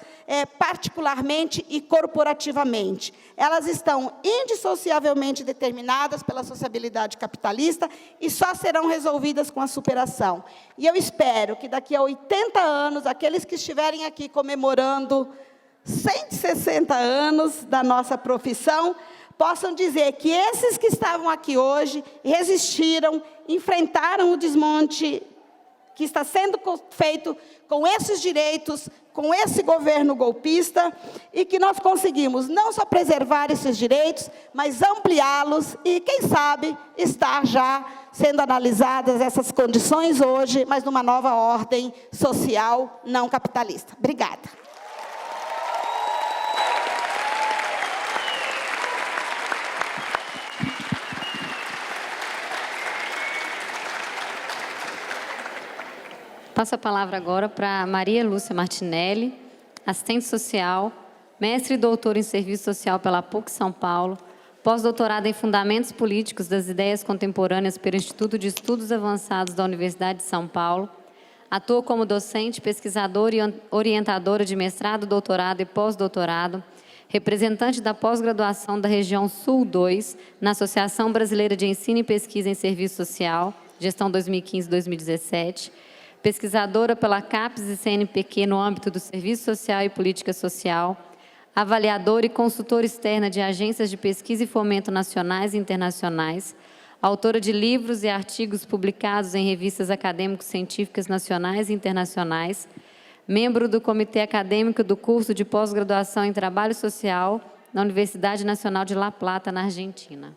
particularmente e corporativamente. Elas estão indissociavelmente determinadas pela sociabilidade capitalista e só serão resolvidas com a superação. E eu espero que daqui a 80 anos, aqueles que estiverem aqui comemorando 160 anos da nossa profissão, possam dizer que esses que estavam aqui hoje resistiram, enfrentaram o desmonte que está sendo feito com esses direitos, com esse governo golpista, e que nós conseguimos não só preservar esses direitos, mas ampliá-los e, quem sabe, estar já sendo analisadas essas condições hoje, mas numa nova ordem social não capitalista. Obrigada. Passo a palavra agora para Maria Lúcia Martinelli, assistente social, mestre e doutora em Serviço Social pela PUC São Paulo, pós-doutorada em Fundamentos Políticos das Ideias Contemporâneas pelo Instituto de Estudos Avançados da Universidade de São Paulo, Atua como docente, pesquisadora e orientadora de mestrado, doutorado e pós-doutorado, representante da pós-graduação da região Sul 2, na Associação Brasileira de Ensino e Pesquisa em Serviço Social, gestão 2015-2017, pesquisadora pela CAPES e CNPq no âmbito do Serviço Social e Política Social, avaliadora e consultora externa de agências de pesquisa e fomento nacionais e internacionais, autora de livros e artigos publicados em revistas acadêmico-científicas nacionais e internacionais, membro do Comitê Acadêmico do curso de pós-graduação em Trabalho Social na Universidade Nacional de La Plata, na Argentina.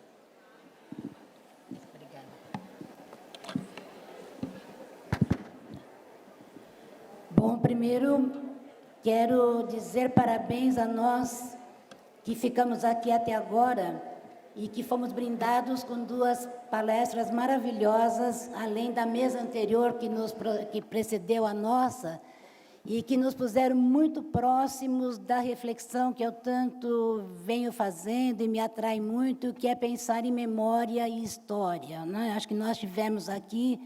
Bom, primeiro quero dizer parabéns a nós que ficamos aqui até agora e que fomos brindados com 2 palestras maravilhosas, além da mesa anterior que precedeu a nossa, e que nos puseram muito próximos da reflexão que eu tanto venho fazendo e me atrai muito, que é pensar em memória e história, né? Acho que nós tivemos aqui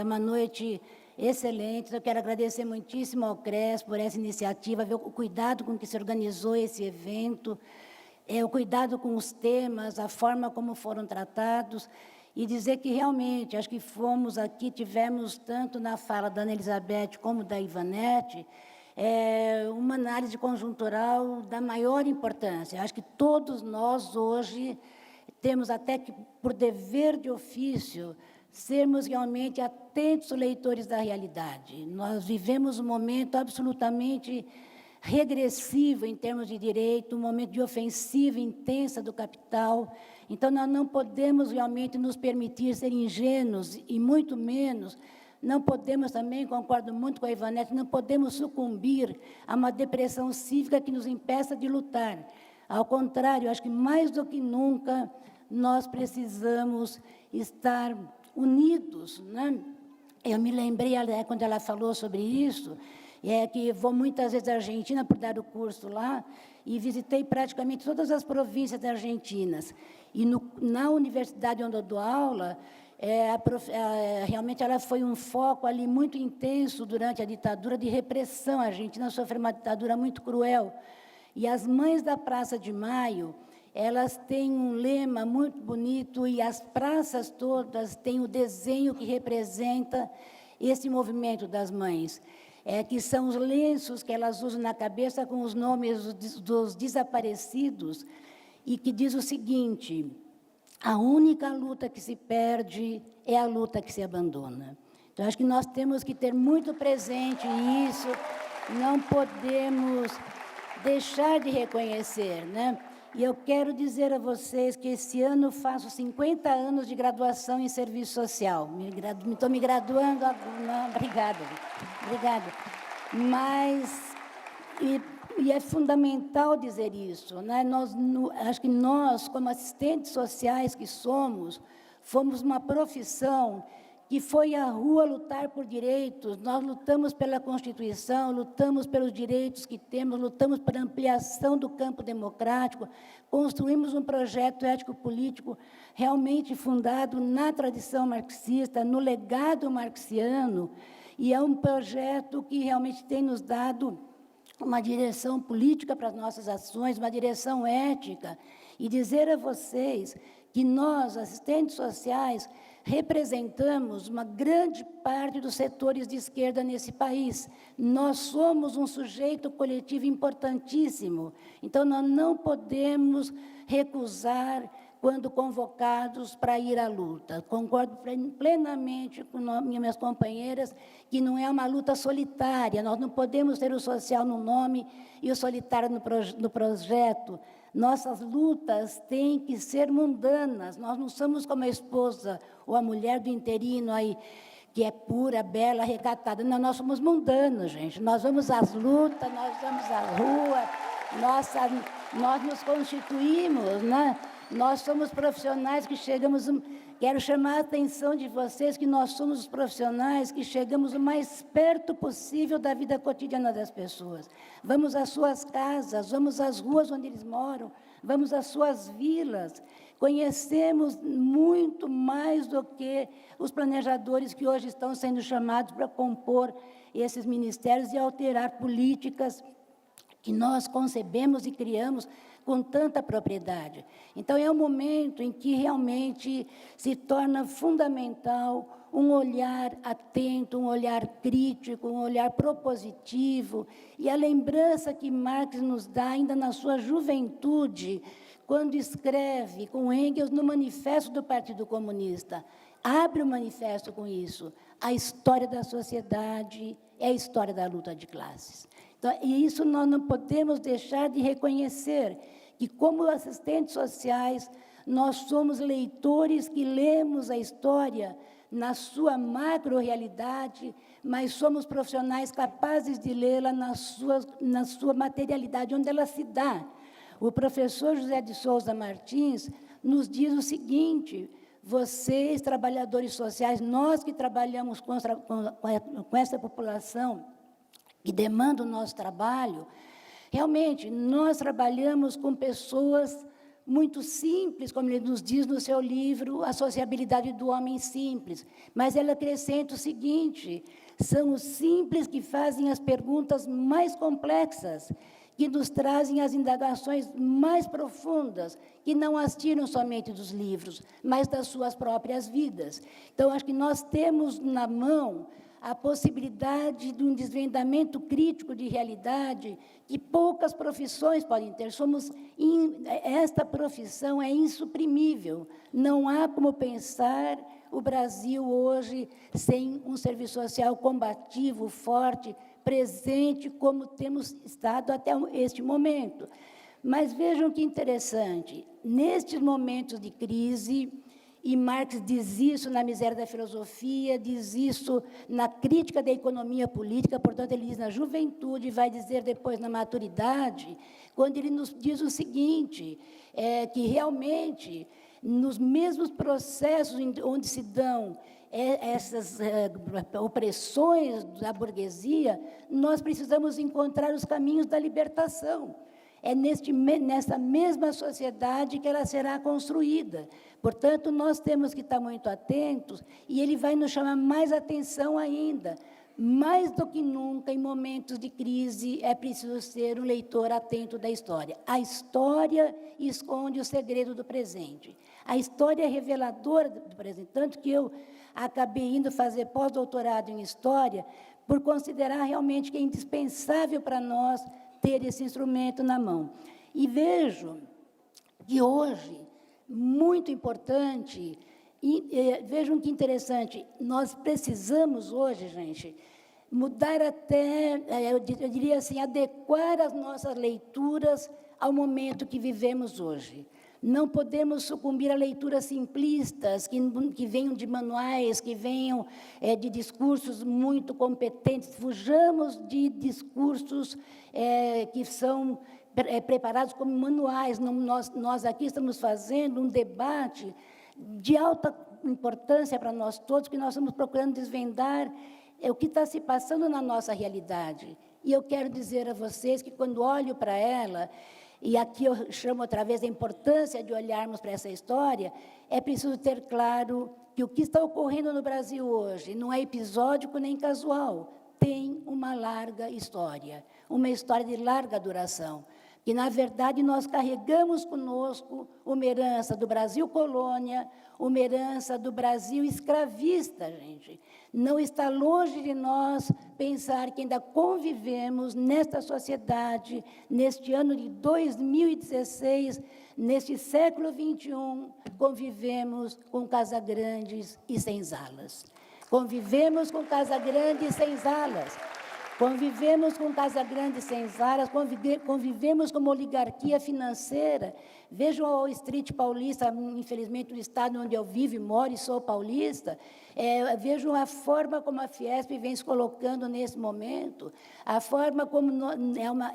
uma noite excelente. Eu quero agradecer muitíssimo ao CRES por essa iniciativa, ver o cuidado com que se organizou esse evento, o cuidado com os temas, a forma como foram tratados, e dizer que realmente, acho que fomos aqui, tivemos tanto na fala da Ana Elizabeth como da Ivanete, uma análise conjuntural da maior importância. Acho que todos nós hoje temos até que, por dever de ofício, sermos realmente atentos leitores da realidade. Nós vivemos um momento absolutamente regressivo em termos de direito, um momento de ofensiva intensa do capital. Então, nós não podemos realmente nos permitir ser ingênuos, e muito menos, não podemos também, concordo muito com a Ivanete, não podemos sucumbir a uma depressão cívica que nos impeça de lutar. Ao contrário, acho que mais do que nunca, nós precisamos estar unidos, né? Eu me lembrei, quando ela falou sobre isso, que vou muitas vezes à Argentina por dar o curso lá, e visitei praticamente todas as províncias argentinas. E na universidade onde eu dou aula, realmente ela foi um foco ali muito intenso durante a ditadura de repressão. A Argentina sofreu uma ditadura muito cruel. E as Mães da Praça de Maio, elas têm um lema muito bonito, e as praças todas têm o desenho que representa esse movimento das mães, que são os lenços que elas usam na cabeça com os nomes dos desaparecidos, e que diz o seguinte: a única luta que se perde é a luta que se abandona. Então, acho que nós temos que ter muito presente isso, não podemos deixar de reconhecer, né? E eu quero dizer a vocês que esse ano faço 50 anos de graduação em serviço social. Estou me graduando. Não, obrigada. Mas, e é fundamental dizer isso, né? Acho que nós, como assistentes sociais que somos, fomos uma profissão que foi à rua lutar por direitos. Nós lutamos pela Constituição, lutamos pelos direitos que temos, lutamos pela ampliação do campo democrático, construímos um projeto ético-político realmente fundado na tradição marxista, no legado marxiano, e é um projeto que realmente tem nos dado uma direção política para as nossas ações, uma direção ética, e dizer a vocês que nós, assistentes sociais, representamos uma grande parte dos setores de esquerda nesse país. Nós somos um sujeito coletivo importantíssimo. Então, nós não podemos recusar quando convocados para ir à luta. Concordo plenamente com minhas companheiras que não é uma luta solitária. Nós não podemos ter o social no nome e o solitário no projeto. Nossas lutas têm que ser mundanas. Nós não somos como a esposa ou a mulher do interino aí, que é pura, bela, recatada. Não, nós somos mundanos, gente. Nós vamos às lutas, nós vamos à rua, nós nos constituímos, né? Nós somos profissionais que chegamos... Quero chamar a atenção de vocês que nós somos os profissionais que chegamos o mais perto possível da vida cotidiana das pessoas. Vamos às suas casas, vamos às ruas onde eles moram, vamos às suas vilas, conhecemos muito mais do que os planejadores que hoje estão sendo chamados para compor esses ministérios e alterar políticas que nós concebemos e criamos com tanta propriedade. Então, é um momento em que realmente se torna fundamental um olhar atento, um olhar crítico, um olhar propositivo, e a lembrança que Marx nos dá ainda na sua juventude, quando escreve com Engels no Manifesto do Partido Comunista. Abre o manifesto com isso. A história da sociedade é a história da luta de classes. Então, e isso nós não podemos deixar de reconhecer, que como assistentes sociais, nós somos leitores que lemos a história na sua macro-realidade, mas somos profissionais capazes de lê-la na sua materialidade, onde ela se dá. O professor José de Souza Martins nos diz o seguinte: vocês, trabalhadores sociais, nós que trabalhamos com essa população que demanda o nosso trabalho, realmente, nós trabalhamos com pessoas muito simples, como ele nos diz no seu livro, A Sociabilidade do Homem Simples. Mas ela acrescenta o seguinte: são os simples que fazem as perguntas mais complexas, que nos trazem as indagações mais profundas, que não as tiram somente dos livros, mas das suas próprias vidas. Então, acho que nós temos na mão a possibilidade de um desvendamento crítico de realidade que poucas profissões podem ter. Esta profissão é insuprimível. Não há como pensar o Brasil hoje sem um serviço social combativo, forte, presente, como temos estado até este momento. Mas vejam que interessante, nestes momentos de crise, e Marx diz isso na Miséria da Filosofia, diz isso na Crítica da Economia Política, portanto, ele diz na juventude, vai dizer depois na maturidade, quando ele nos diz o seguinte, que realmente, nos mesmos processos onde se dão essas opressões da burguesia, nós precisamos encontrar os caminhos da libertação. É nessa mesma sociedade que ela será construída. Portanto, nós temos que estar muito atentos, e ele vai nos chamar mais atenção ainda. Mais do que nunca, em momentos de crise, é preciso ser um leitor atento da história. A história esconde o segredo do presente. A história é reveladora do presente, tanto que eu acabei indo fazer pós-doutorado em História, por considerar realmente que é indispensável para nós ter esse instrumento na mão. E vejo que hoje, muito importante, vejam que interessante, nós precisamos hoje, gente, mudar até, eu diria assim, adequar as nossas leituras ao momento que vivemos hoje. Não podemos sucumbir a leituras simplistas, que venham de manuais, que venham de discursos muito competentes. Fujamos de discursos que são preparados como manuais. Nós aqui estamos fazendo um debate de alta importância para nós todos, que nós estamos procurando desvendar o que está se passando na nossa realidade. E eu quero dizer a vocês que, quando olho para ela, e aqui eu chamo outra vez a importância de olharmos para essa história, é preciso ter claro que o que está ocorrendo no Brasil hoje não é episódico nem casual, tem uma larga história, uma história de larga duração, que, na verdade, nós carregamos conosco uma herança do Brasil colônia, uma herança do Brasil escravista, gente. Não está longe de nós pensar que ainda convivemos nesta sociedade, neste ano de 2016, neste século XXI, convivemos com Casagrandes e senzalas. Convivemos com Casagrande e senzalas. Convivemos com Casagrande e senzalas, convivemos com uma oligarquia financeira. Vejam a Wall Street paulista, infelizmente, no estado onde eu vivo e moro e sou paulista. Vejam a forma como a Fiesp vem se colocando nesse momento, a forma como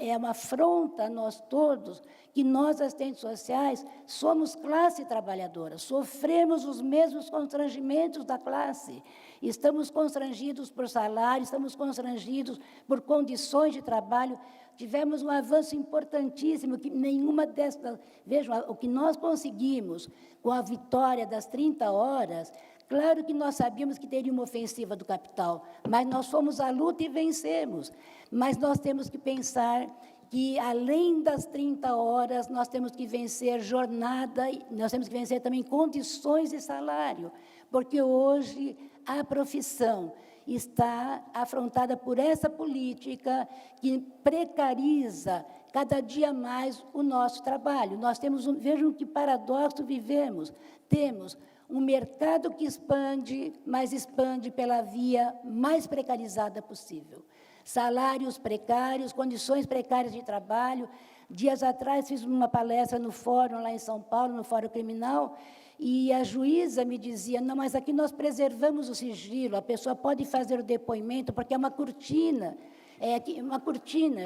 é uma afronta a nós todos, que nós, assistentes sociais, somos classe trabalhadora, sofremos os mesmos constrangimentos da classe. Estamos constrangidos por salário, estamos constrangidos por condições de trabalho. Tivemos um avanço importantíssimo, que nenhuma dessas... Vejam, o que nós conseguimos com a vitória das 30 horas, claro que nós sabíamos que teria uma ofensiva do capital, mas nós fomos à luta e vencemos. Mas nós temos que pensar que, além das 30 horas, nós temos que vencer jornada, nós temos que vencer também condições de salário, porque hoje a profissão está afrontada por essa política que precariza cada dia mais o nosso trabalho. Nós temos, vejam que paradoxo vivemos, temos um mercado que expande, mas expande pela via mais precarizada possível. Salários precários, condições precárias de trabalho. Dias atrás fiz uma palestra no fórum, lá em São Paulo, no Fórum Criminal, e a juíza me dizia, não, mas aqui nós preservamos o sigilo, a pessoa pode fazer o depoimento, porque é uma cortina,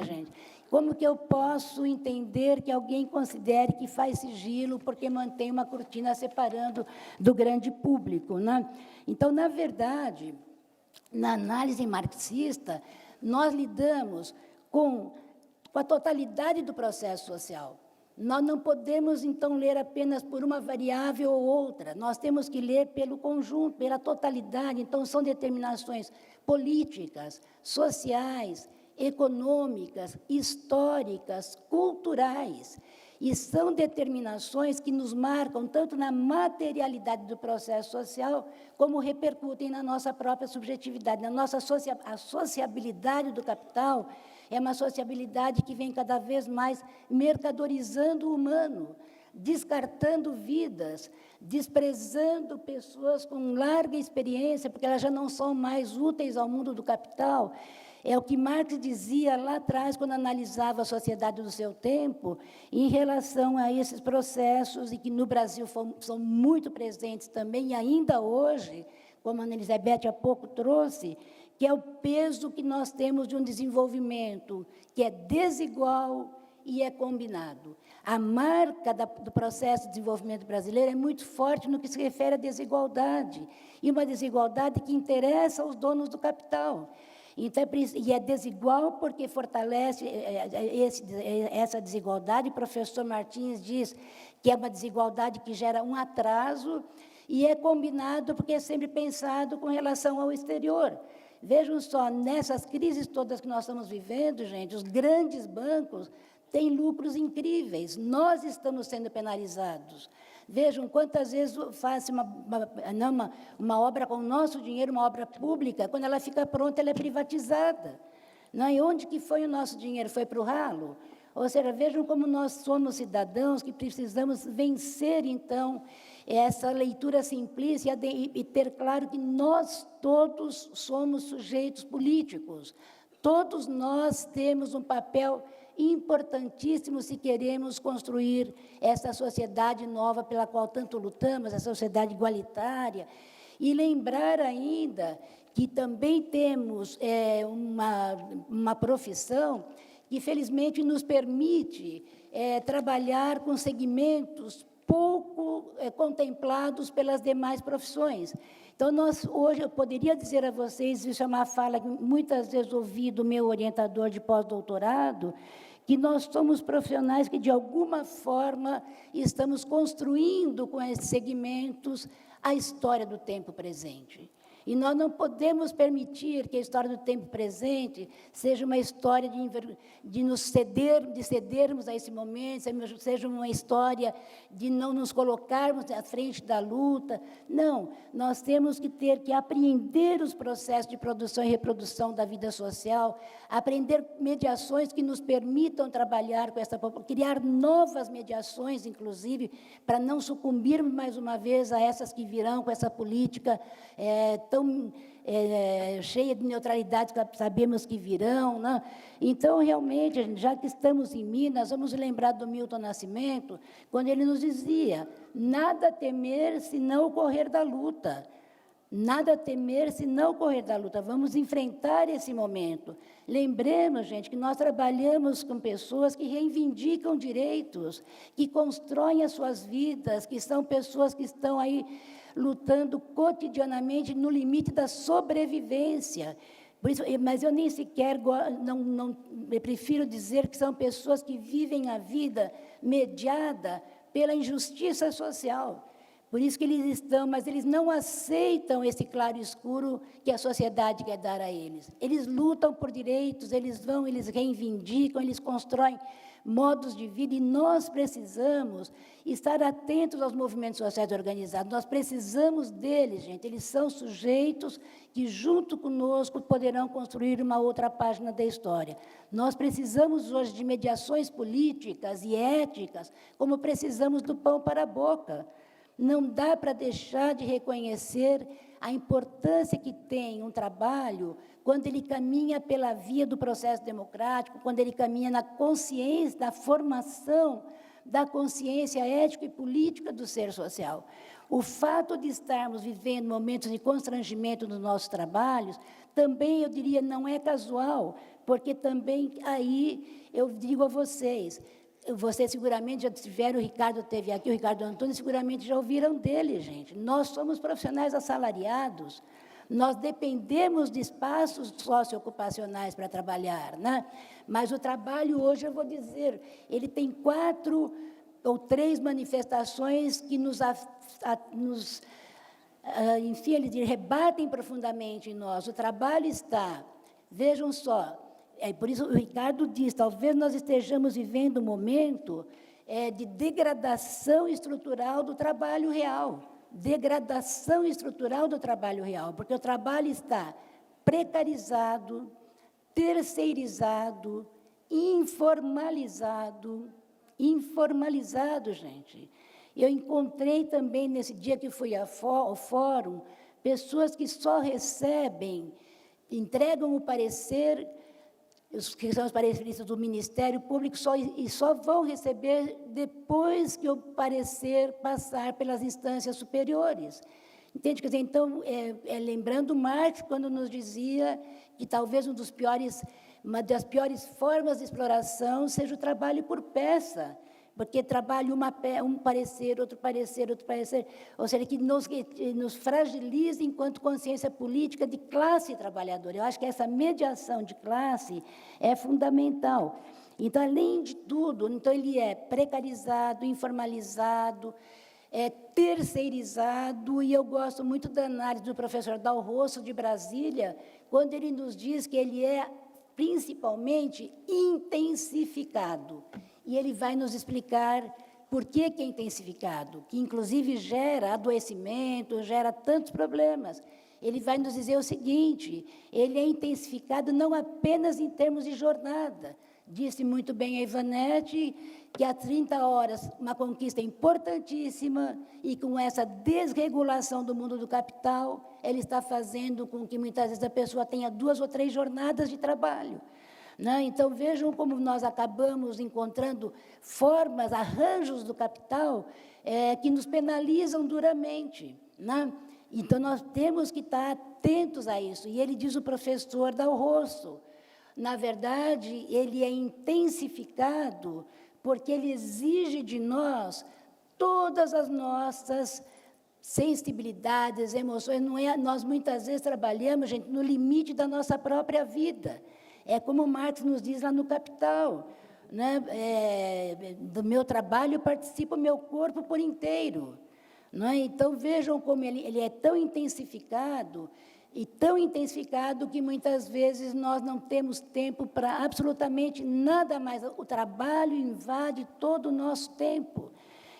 gente. Como que eu posso entender que alguém considere que faz sigilo porque mantém uma cortina separando do grande público, né? Então, na verdade, na análise marxista, nós lidamos com a totalidade do processo social. Nós não podemos, então, ler apenas por uma variável ou outra. Nós temos que ler pelo conjunto, pela totalidade. Então, são determinações políticas, sociais, econômicas, históricas, culturais. E são determinações que nos marcam tanto na materialidade do processo social, como repercutem na nossa própria subjetividade, na nossa a sociabilidade do capital. É uma sociabilidade que vem cada vez mais mercadorizando o humano, descartando vidas, desprezando pessoas com larga experiência, porque elas já não são mais úteis ao mundo do capital. É o que Marx dizia lá atrás, quando analisava a sociedade do seu tempo, em relação a esses processos, e que no Brasil são muito presentes também, e ainda hoje, como a Ana Elizabeth há pouco trouxe, que é o peso que nós temos de um desenvolvimento que é desigual e é combinado. A marca do processo de desenvolvimento brasileiro é muito forte no que se refere à desigualdade, e uma desigualdade que interessa aos donos do capital. Então, e é desigual porque fortalece essa desigualdade. O professor Martins diz que é uma desigualdade que gera um atraso, e é combinado porque é sempre pensado com relação ao exterior. Vejam só, nessas crises todas que nós estamos vivendo, gente, os grandes bancos têm lucros incríveis, nós estamos sendo penalizados. Vejam quantas vezes faz uma obra com o nosso dinheiro, uma obra pública, quando ela fica pronta, ela é privatizada. Não, e onde que foi o nosso dinheiro? Foi para o ralo? Ou seja, vejam como nós somos cidadãos que precisamos vencer, então, essa leitura simplista e ter claro que nós todos somos sujeitos políticos. Todos nós temos um papel importantíssimo se queremos construir essa sociedade nova pela qual tanto lutamos, essa sociedade igualitária. E lembrar ainda que também temos uma profissão que, felizmente, nos permite trabalhar com segmentos pouco contemplados pelas demais profissões. Então, hoje, eu poderia dizer a vocês, isso é uma fala que muitas vezes ouvi do meu orientador de pós-doutorado, que nós somos profissionais que, de alguma forma, estamos construindo com esses segmentos a história do tempo presente. E nós não podemos permitir que a história do tempo presente seja uma história de cedermos a esse momento, seja uma história de não nos colocarmos à frente da luta. Não, nós temos que ter que apreender os processos de produção e reprodução da vida social, aprender mediações que nos permitam trabalhar com essa população, criar novas mediações, inclusive, para não sucumbirmos mais uma vez a essas que virão com essa política tão cheia de neutralidade que sabemos que virão, né? Então, realmente, já que estamos em Minas, vamos lembrar do Milton Nascimento, quando ele nos dizia: nada temer se não correr da luta. Nada temer se não correr da luta. Vamos enfrentar esse momento. Lembremos, gente, que nós trabalhamos com pessoas que reivindicam direitos, que constroem as suas vidas, que são pessoas que estão aí lutando cotidianamente no limite da sobrevivência. Por isso, mas eu nem sequer, eu prefiro dizer que são pessoas que vivem a vida mediada pela injustiça social. Por isso que eles estão, mas eles não aceitam esse claro escuro que a sociedade quer dar a eles. Eles lutam por direitos, eles reivindicam, eles constroem modos de vida, e nós precisamos estar atentos aos movimentos sociais organizados. Nós precisamos deles, gente. Eles são sujeitos que, junto conosco, poderão construir uma outra página da história. Nós precisamos hoje de mediações políticas e éticas, como precisamos do pão para a boca. Não dá para deixar de reconhecer a importância que tem um trabalho quando ele caminha pela via do processo democrático, quando ele caminha na consciência, da formação da consciência ética e política do ser social. O fato de estarmos vivendo momentos de constrangimento nos nossos trabalhos, também, eu diria, não é casual, porque também aí eu digo a vocês seguramente já tiveram, o Ricardo esteve aqui, o Ricardo Antônio, seguramente já ouviram dele, gente. Nós somos profissionais assalariados, nós dependemos de espaços socioocupacionais para trabalhar, né? Mas o trabalho hoje, eu vou dizer, ele tem 4 ou 3 manifestações que enfim, eles rebatem profundamente em nós. O trabalho está, vejam só, por isso o Ricardo diz, talvez nós estejamos vivendo um momento de degradação estrutural do trabalho real, degradação estrutural do trabalho real, porque o trabalho está precarizado, terceirizado, informalizado, gente. Eu encontrei também, nesse dia que fui ao fórum, pessoas que só recebem, entregam o parecer, que são os pareceristas do Ministério Público, só vão receber depois que o parecer passar pelas instâncias superiores. Entende? Quer dizer, então, lembrando Marx, quando nos dizia que talvez uma das piores formas de exploração seja o trabalho por peça, porque trabalho um parecer, outro parecer, ou seja, que nos fragiliza enquanto consciência política de classe trabalhadora. Eu acho que essa mediação de classe é fundamental. Então, além de tudo, então ele é precarizado, informalizado, terceirizado, e eu gosto muito da análise do professor Dal Rosso, de Brasília, quando ele nos diz que ele é principalmente intensificado. E ele vai nos explicar por que é intensificado, que inclusive gera adoecimento, gera tantos problemas. Ele vai nos dizer o seguinte, ele é intensificado não apenas em termos de jornada. Disse muito bem a Ivanete que há 30 horas, uma conquista importantíssima, e com essa desregulação do mundo do capital, ele está fazendo com que muitas vezes a pessoa tenha 2 ou 3 jornadas de trabalho. Né? Então, vejam como nós acabamos encontrando formas, arranjos do capital que nos penalizam duramente. Né? Então, nós temos que estar atentos a isso. E ele diz, o professor Dal Rosso, na verdade, ele é intensificado porque ele exige de nós todas as nossas sensibilidades, emoções. Nós, muitas vezes, trabalhamos, gente, no limite da nossa própria vida. É como Marx nos diz lá no Capital, né? Do meu trabalho participa o meu corpo por inteiro. Não é? Então, vejam como ele é tão intensificado, e tão intensificado que muitas vezes nós não temos tempo para absolutamente nada mais. O trabalho invade todo o nosso tempo.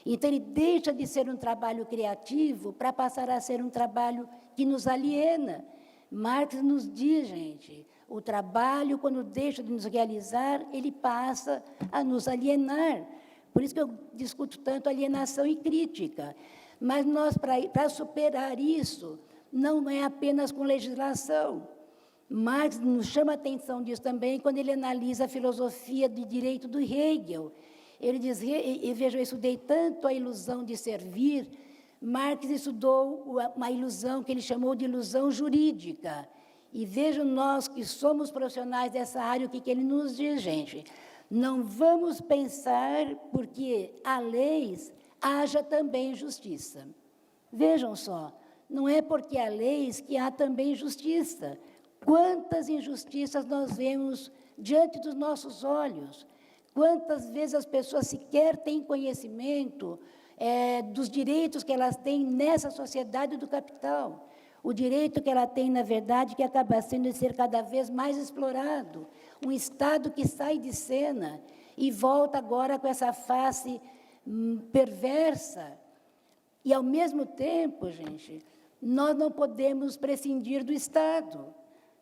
Então, ele deixa de ser um trabalho criativo para passar a ser um trabalho que nos aliena. Marx nos diz, gente, o trabalho, quando deixa de nos realizar, ele passa a nos alienar. Por isso que eu discuto tanto alienação e crítica. Mas nós, para superar isso, não é apenas com legislação. Marx nos chama a atenção disso também quando ele analisa a filosofia de direito do Hegel. Ele diz, e veja, eu estudei tanto a ilusão de servir, Marx estudou uma ilusão que ele chamou de ilusão jurídica. E vejam nós que somos profissionais dessa área, o que ele nos diz, gente. Não vamos pensar porque há leis, haja também justiça. Vejam só, não é porque há leis que há também justiça. Quantas injustiças nós vemos diante dos nossos olhos, quantas vezes as pessoas sequer têm conhecimento dos direitos que elas têm nessa sociedade do capital. O direito que ela tem, na verdade, que acaba sendo de ser cada vez mais explorado. Um Estado que sai de cena e volta agora com essa face perversa. E, ao mesmo tempo, gente, nós não podemos prescindir do Estado.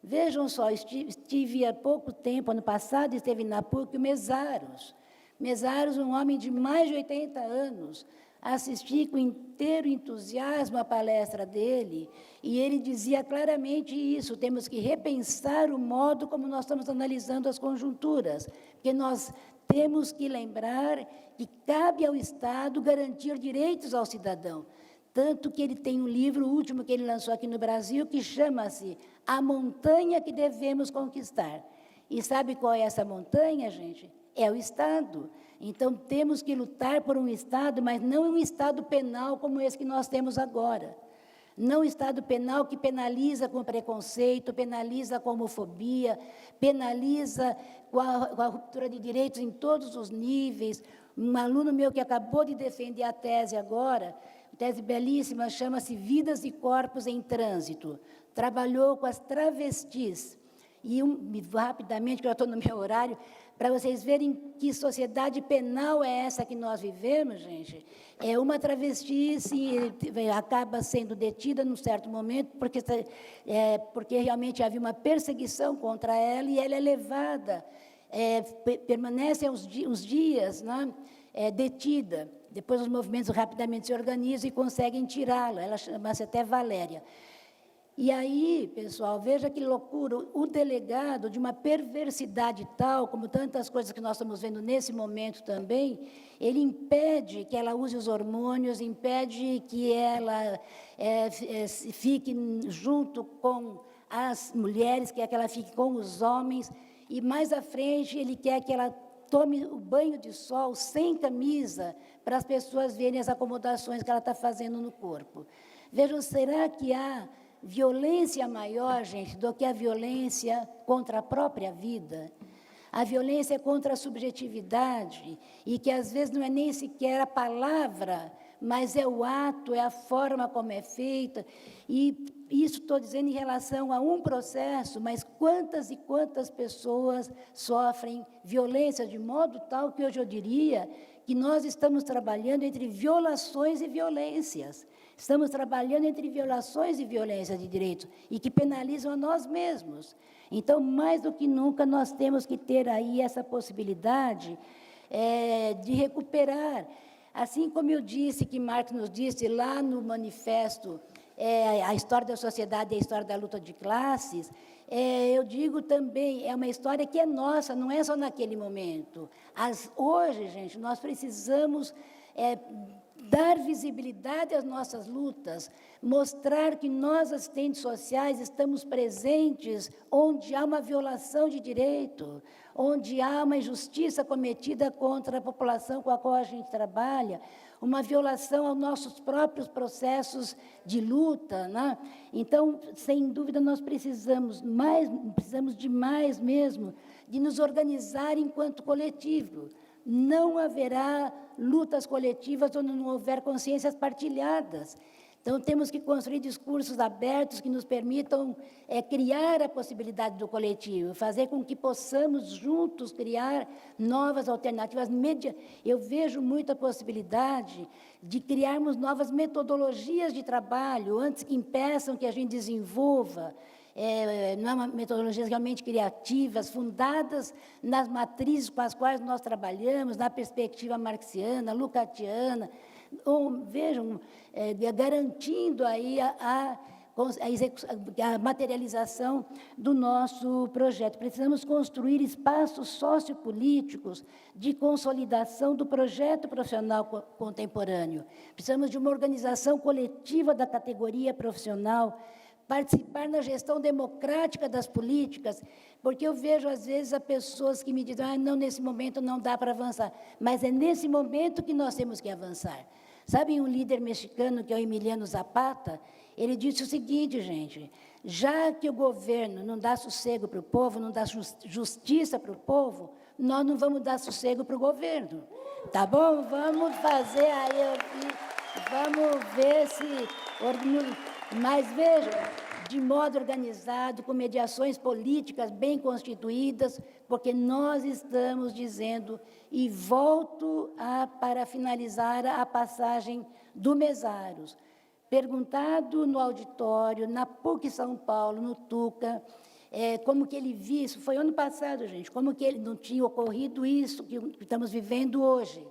Vejam só, estive há pouco tempo, ano passado, esteve na PUC, o Mesaros. Mesaros, um homem de mais de 80 anos, assisti com inteiro entusiasmo a palestra dele, e ele dizia claramente isso: temos que repensar o modo como nós estamos analisando as conjunturas, porque nós temos que lembrar que cabe ao Estado garantir direitos ao cidadão. Tanto que ele tem um livro, o último que ele lançou aqui no Brasil, que chama-se A Montanha que Devemos Conquistar. E sabe qual é essa montanha, gente? É o Estado. Então, temos que lutar por um Estado, mas não um Estado penal como esse que nós temos agora. Não um Estado penal que penaliza com preconceito, penaliza com homofobia, penaliza com a ruptura de direitos em todos os níveis. Um aluno meu que acabou de defender a tese agora, tese belíssima, chama-se Vidas e Corpos em Trânsito. Trabalhou com as travestis. E, rapidamente, que eu estou no meu horário, para vocês verem que sociedade penal é essa que nós vivemos, gente. É uma travesti, acaba sendo detida num certo momento, porque realmente havia uma perseguição contra ela, e ela é levada, permanece uns dias, né, detida. Depois os movimentos rapidamente se organizam e conseguem tirá-la. Ela chama-se até Valéria. E aí, pessoal, veja que loucura, o delegado, de uma perversidade tal, como tantas coisas que nós estamos vendo nesse momento também, ele impede que ela use os hormônios, impede que ela fique junto com as mulheres, quer que ela fique com os homens, e mais à frente ele quer que ela tome o banho de sol sem camisa, para as pessoas verem as acomodações que ela está fazendo no corpo. Vejam, será que há violência maior, gente, do que a violência contra a própria vida? A violência contra a subjetividade, e que às vezes não é nem sequer a palavra, mas é o ato, é a forma como é feita. E isso estou dizendo em relação a um processo, mas quantas e quantas pessoas sofrem violência, de modo tal que hoje eu diria que nós estamos trabalhando entre violações e violências. Estamos trabalhando entre violações e violências de direitos, e que penalizam a nós mesmos. Então, mais do que nunca, nós temos que ter aí essa possibilidade de recuperar. Assim como eu disse, que Marx nos disse lá no manifesto, a história da sociedade e a história da luta de classes, eu digo também, é uma história que é nossa, não é só naquele momento. Hoje, gente, nós precisamos dar visibilidade às nossas lutas, mostrar que nós, assistentes sociais, estamos presentes onde há uma violação de direito, onde há uma injustiça cometida contra a população com a qual a gente trabalha, uma violação aos nossos próprios processos de luta, né? Então, sem dúvida, nós precisamos demais mesmo de nos organizar enquanto coletivo. Não haverá lutas coletivas onde não houver consciências partilhadas. Então, temos que construir discursos abertos que nos permitam criar a possibilidade do coletivo, fazer com que possamos juntos criar novas alternativas. Eu vejo muita possibilidade de criarmos novas metodologias de trabalho, antes que impeçam que a gente desenvolva, metodologias realmente criativas, fundadas nas matrizes com as quais nós trabalhamos, na perspectiva marxiana, lucatiana, vejam, garantindo aí a materialização do nosso projeto. Precisamos construir espaços sociopolíticos de consolidação do projeto profissional contemporâneo. Precisamos de uma organização coletiva da categoria profissional, participar na gestão democrática das políticas, porque eu vejo, às vezes, pessoas que me dizem, não, nesse momento não dá para avançar, mas é nesse momento que nós temos que avançar. Sabem um líder mexicano, que é o Emiliano Zapata? Ele disse o seguinte, gente, já que o governo não dá sossego para o povo, não dá justiça para o povo, nós não vamos dar sossego para o governo, tá bom? Vamos fazer aí, vamos ver se... Mas veja, de modo organizado, com mediações políticas bem constituídas, porque nós estamos dizendo, e volto para finalizar a passagem do Mesaros, perguntado no auditório, na PUC São Paulo, no Tuca, como que ele via, isso foi ano passado, gente, como que ele não tinha ocorrido isso que estamos vivendo hoje.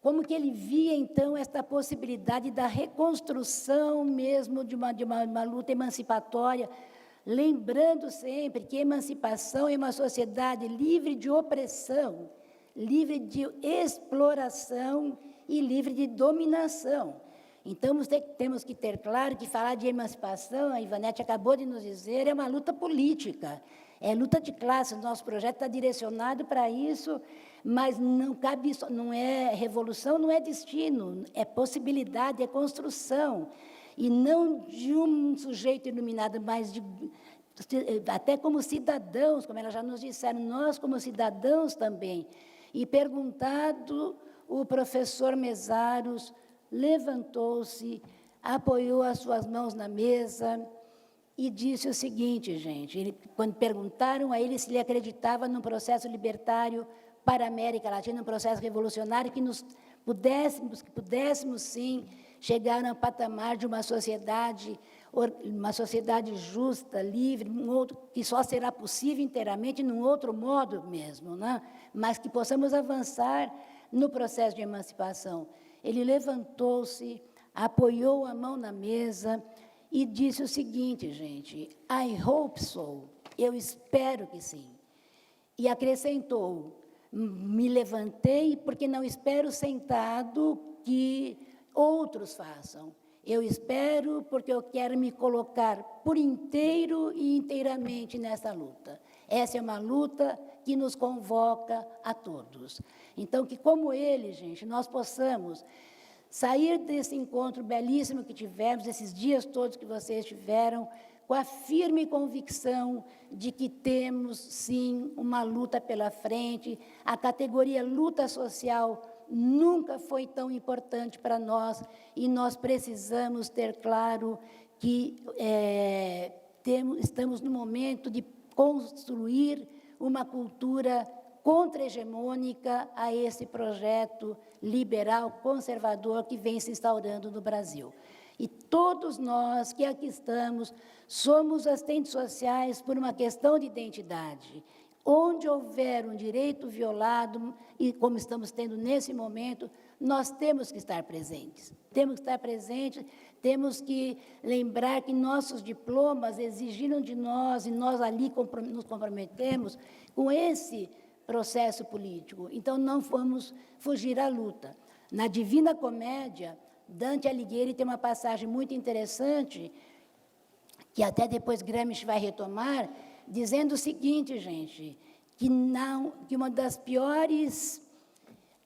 Como que ele via, então, esta possibilidade da reconstrução mesmo de uma luta emancipatória, lembrando sempre que emancipação é uma sociedade livre de opressão, livre de exploração e livre de dominação. Então, temos que ter claro que falar de emancipação, a Ivonete acabou de nos dizer, é uma luta política, é luta de classes. Nosso projeto está direcionado para isso, mas não cabe, não é revolução, não é destino, é possibilidade, é construção. E não de um sujeito iluminado, mas até como cidadãos, como elas já nos disseram, nós como cidadãos também. E perguntado, o professor Mesaros levantou-se, apoiou as suas mãos na mesa e disse o seguinte, gente, quando perguntaram a ele se ele acreditava num processo libertário para a América Latina, um processo revolucionário que pudéssemos sim chegar ao patamar de uma sociedade justa, livre, que só será possível inteiramente num outro modo mesmo, né? Mas que possamos avançar no processo de emancipação. Ele levantou-se, apoiou a mão na mesa e disse o seguinte, gente, I hope so, eu espero que sim. E acrescentou, me levantei porque não espero sentado que outros façam. Eu espero porque eu quero me colocar por inteiro e inteiramente nessa luta. Essa é uma luta que nos convoca a todos. Então, que como ele, gente, nós possamos sair desse encontro belíssimo que tivemos, esses dias todos que vocês tiveram, com a firme convicção de que temos, sim, uma luta pela frente. A categoria luta social nunca foi tão importante para nós e nós precisamos ter claro que estamos no momento de construir uma cultura contra-hegemônica a esse projeto liberal, conservador que vem se instaurando no Brasil. E todos nós que aqui estamos somos assistentes sociais por uma questão de identidade. Onde houver um direito violado, e como estamos tendo nesse momento, nós temos que estar presentes. Temos que estar presentes, temos que lembrar que nossos diplomas exigiram de nós, e nós ali nos comprometemos com esse processo político. Então, não vamos fugir à luta. Na Divina Comédia, Dante Alighieri tem uma passagem muito interessante, que até depois Gramsci vai retomar, dizendo o seguinte, gente, que uma das piores,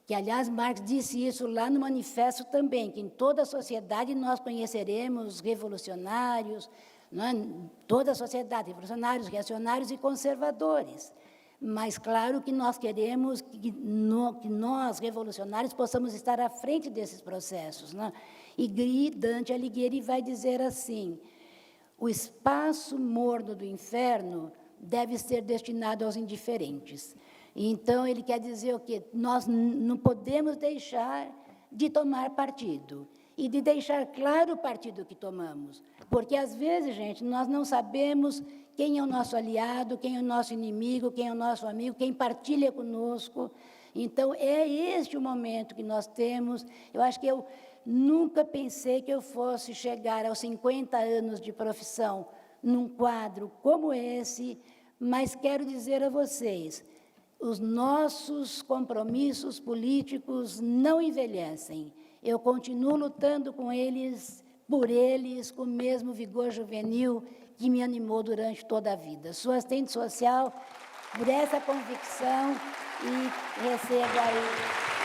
que aliás Marx disse isso lá no manifesto também, que em toda a sociedade nós conheceremos revolucionários, não é? Toda a sociedade, revolucionários, reacionários e conservadores. Mas claro que nós queremos que nós, revolucionários, possamos estar à frente desses processos, né? E Dante Alighieri vai dizer assim, o espaço morno do inferno deve ser destinado aos indiferentes. Então, ele quer dizer o quê? Nós não podemos deixar de tomar partido e de deixar claro o partido que tomamos. Porque, às vezes, gente, nós não sabemos quem é o nosso aliado, quem é o nosso inimigo, quem é o nosso amigo, quem partilha conosco. Então, é este o momento que nós temos. Eu acho que eu nunca pensei que eu fosse chegar aos 50 anos de profissão num quadro como esse, mas quero dizer a vocês, os nossos compromissos políticos não envelhecem. Eu continuo lutando com eles, por eles, com o mesmo vigor juvenil que me animou durante toda a vida. Sou assistente social por essa convicção e recebo aí.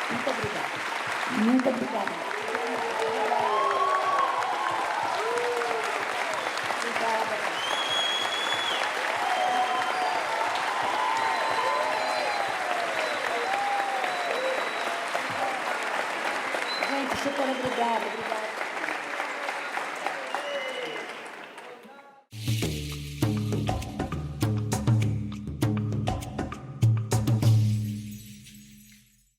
Muito obrigada. Muito obrigada. Gente, super obrigada.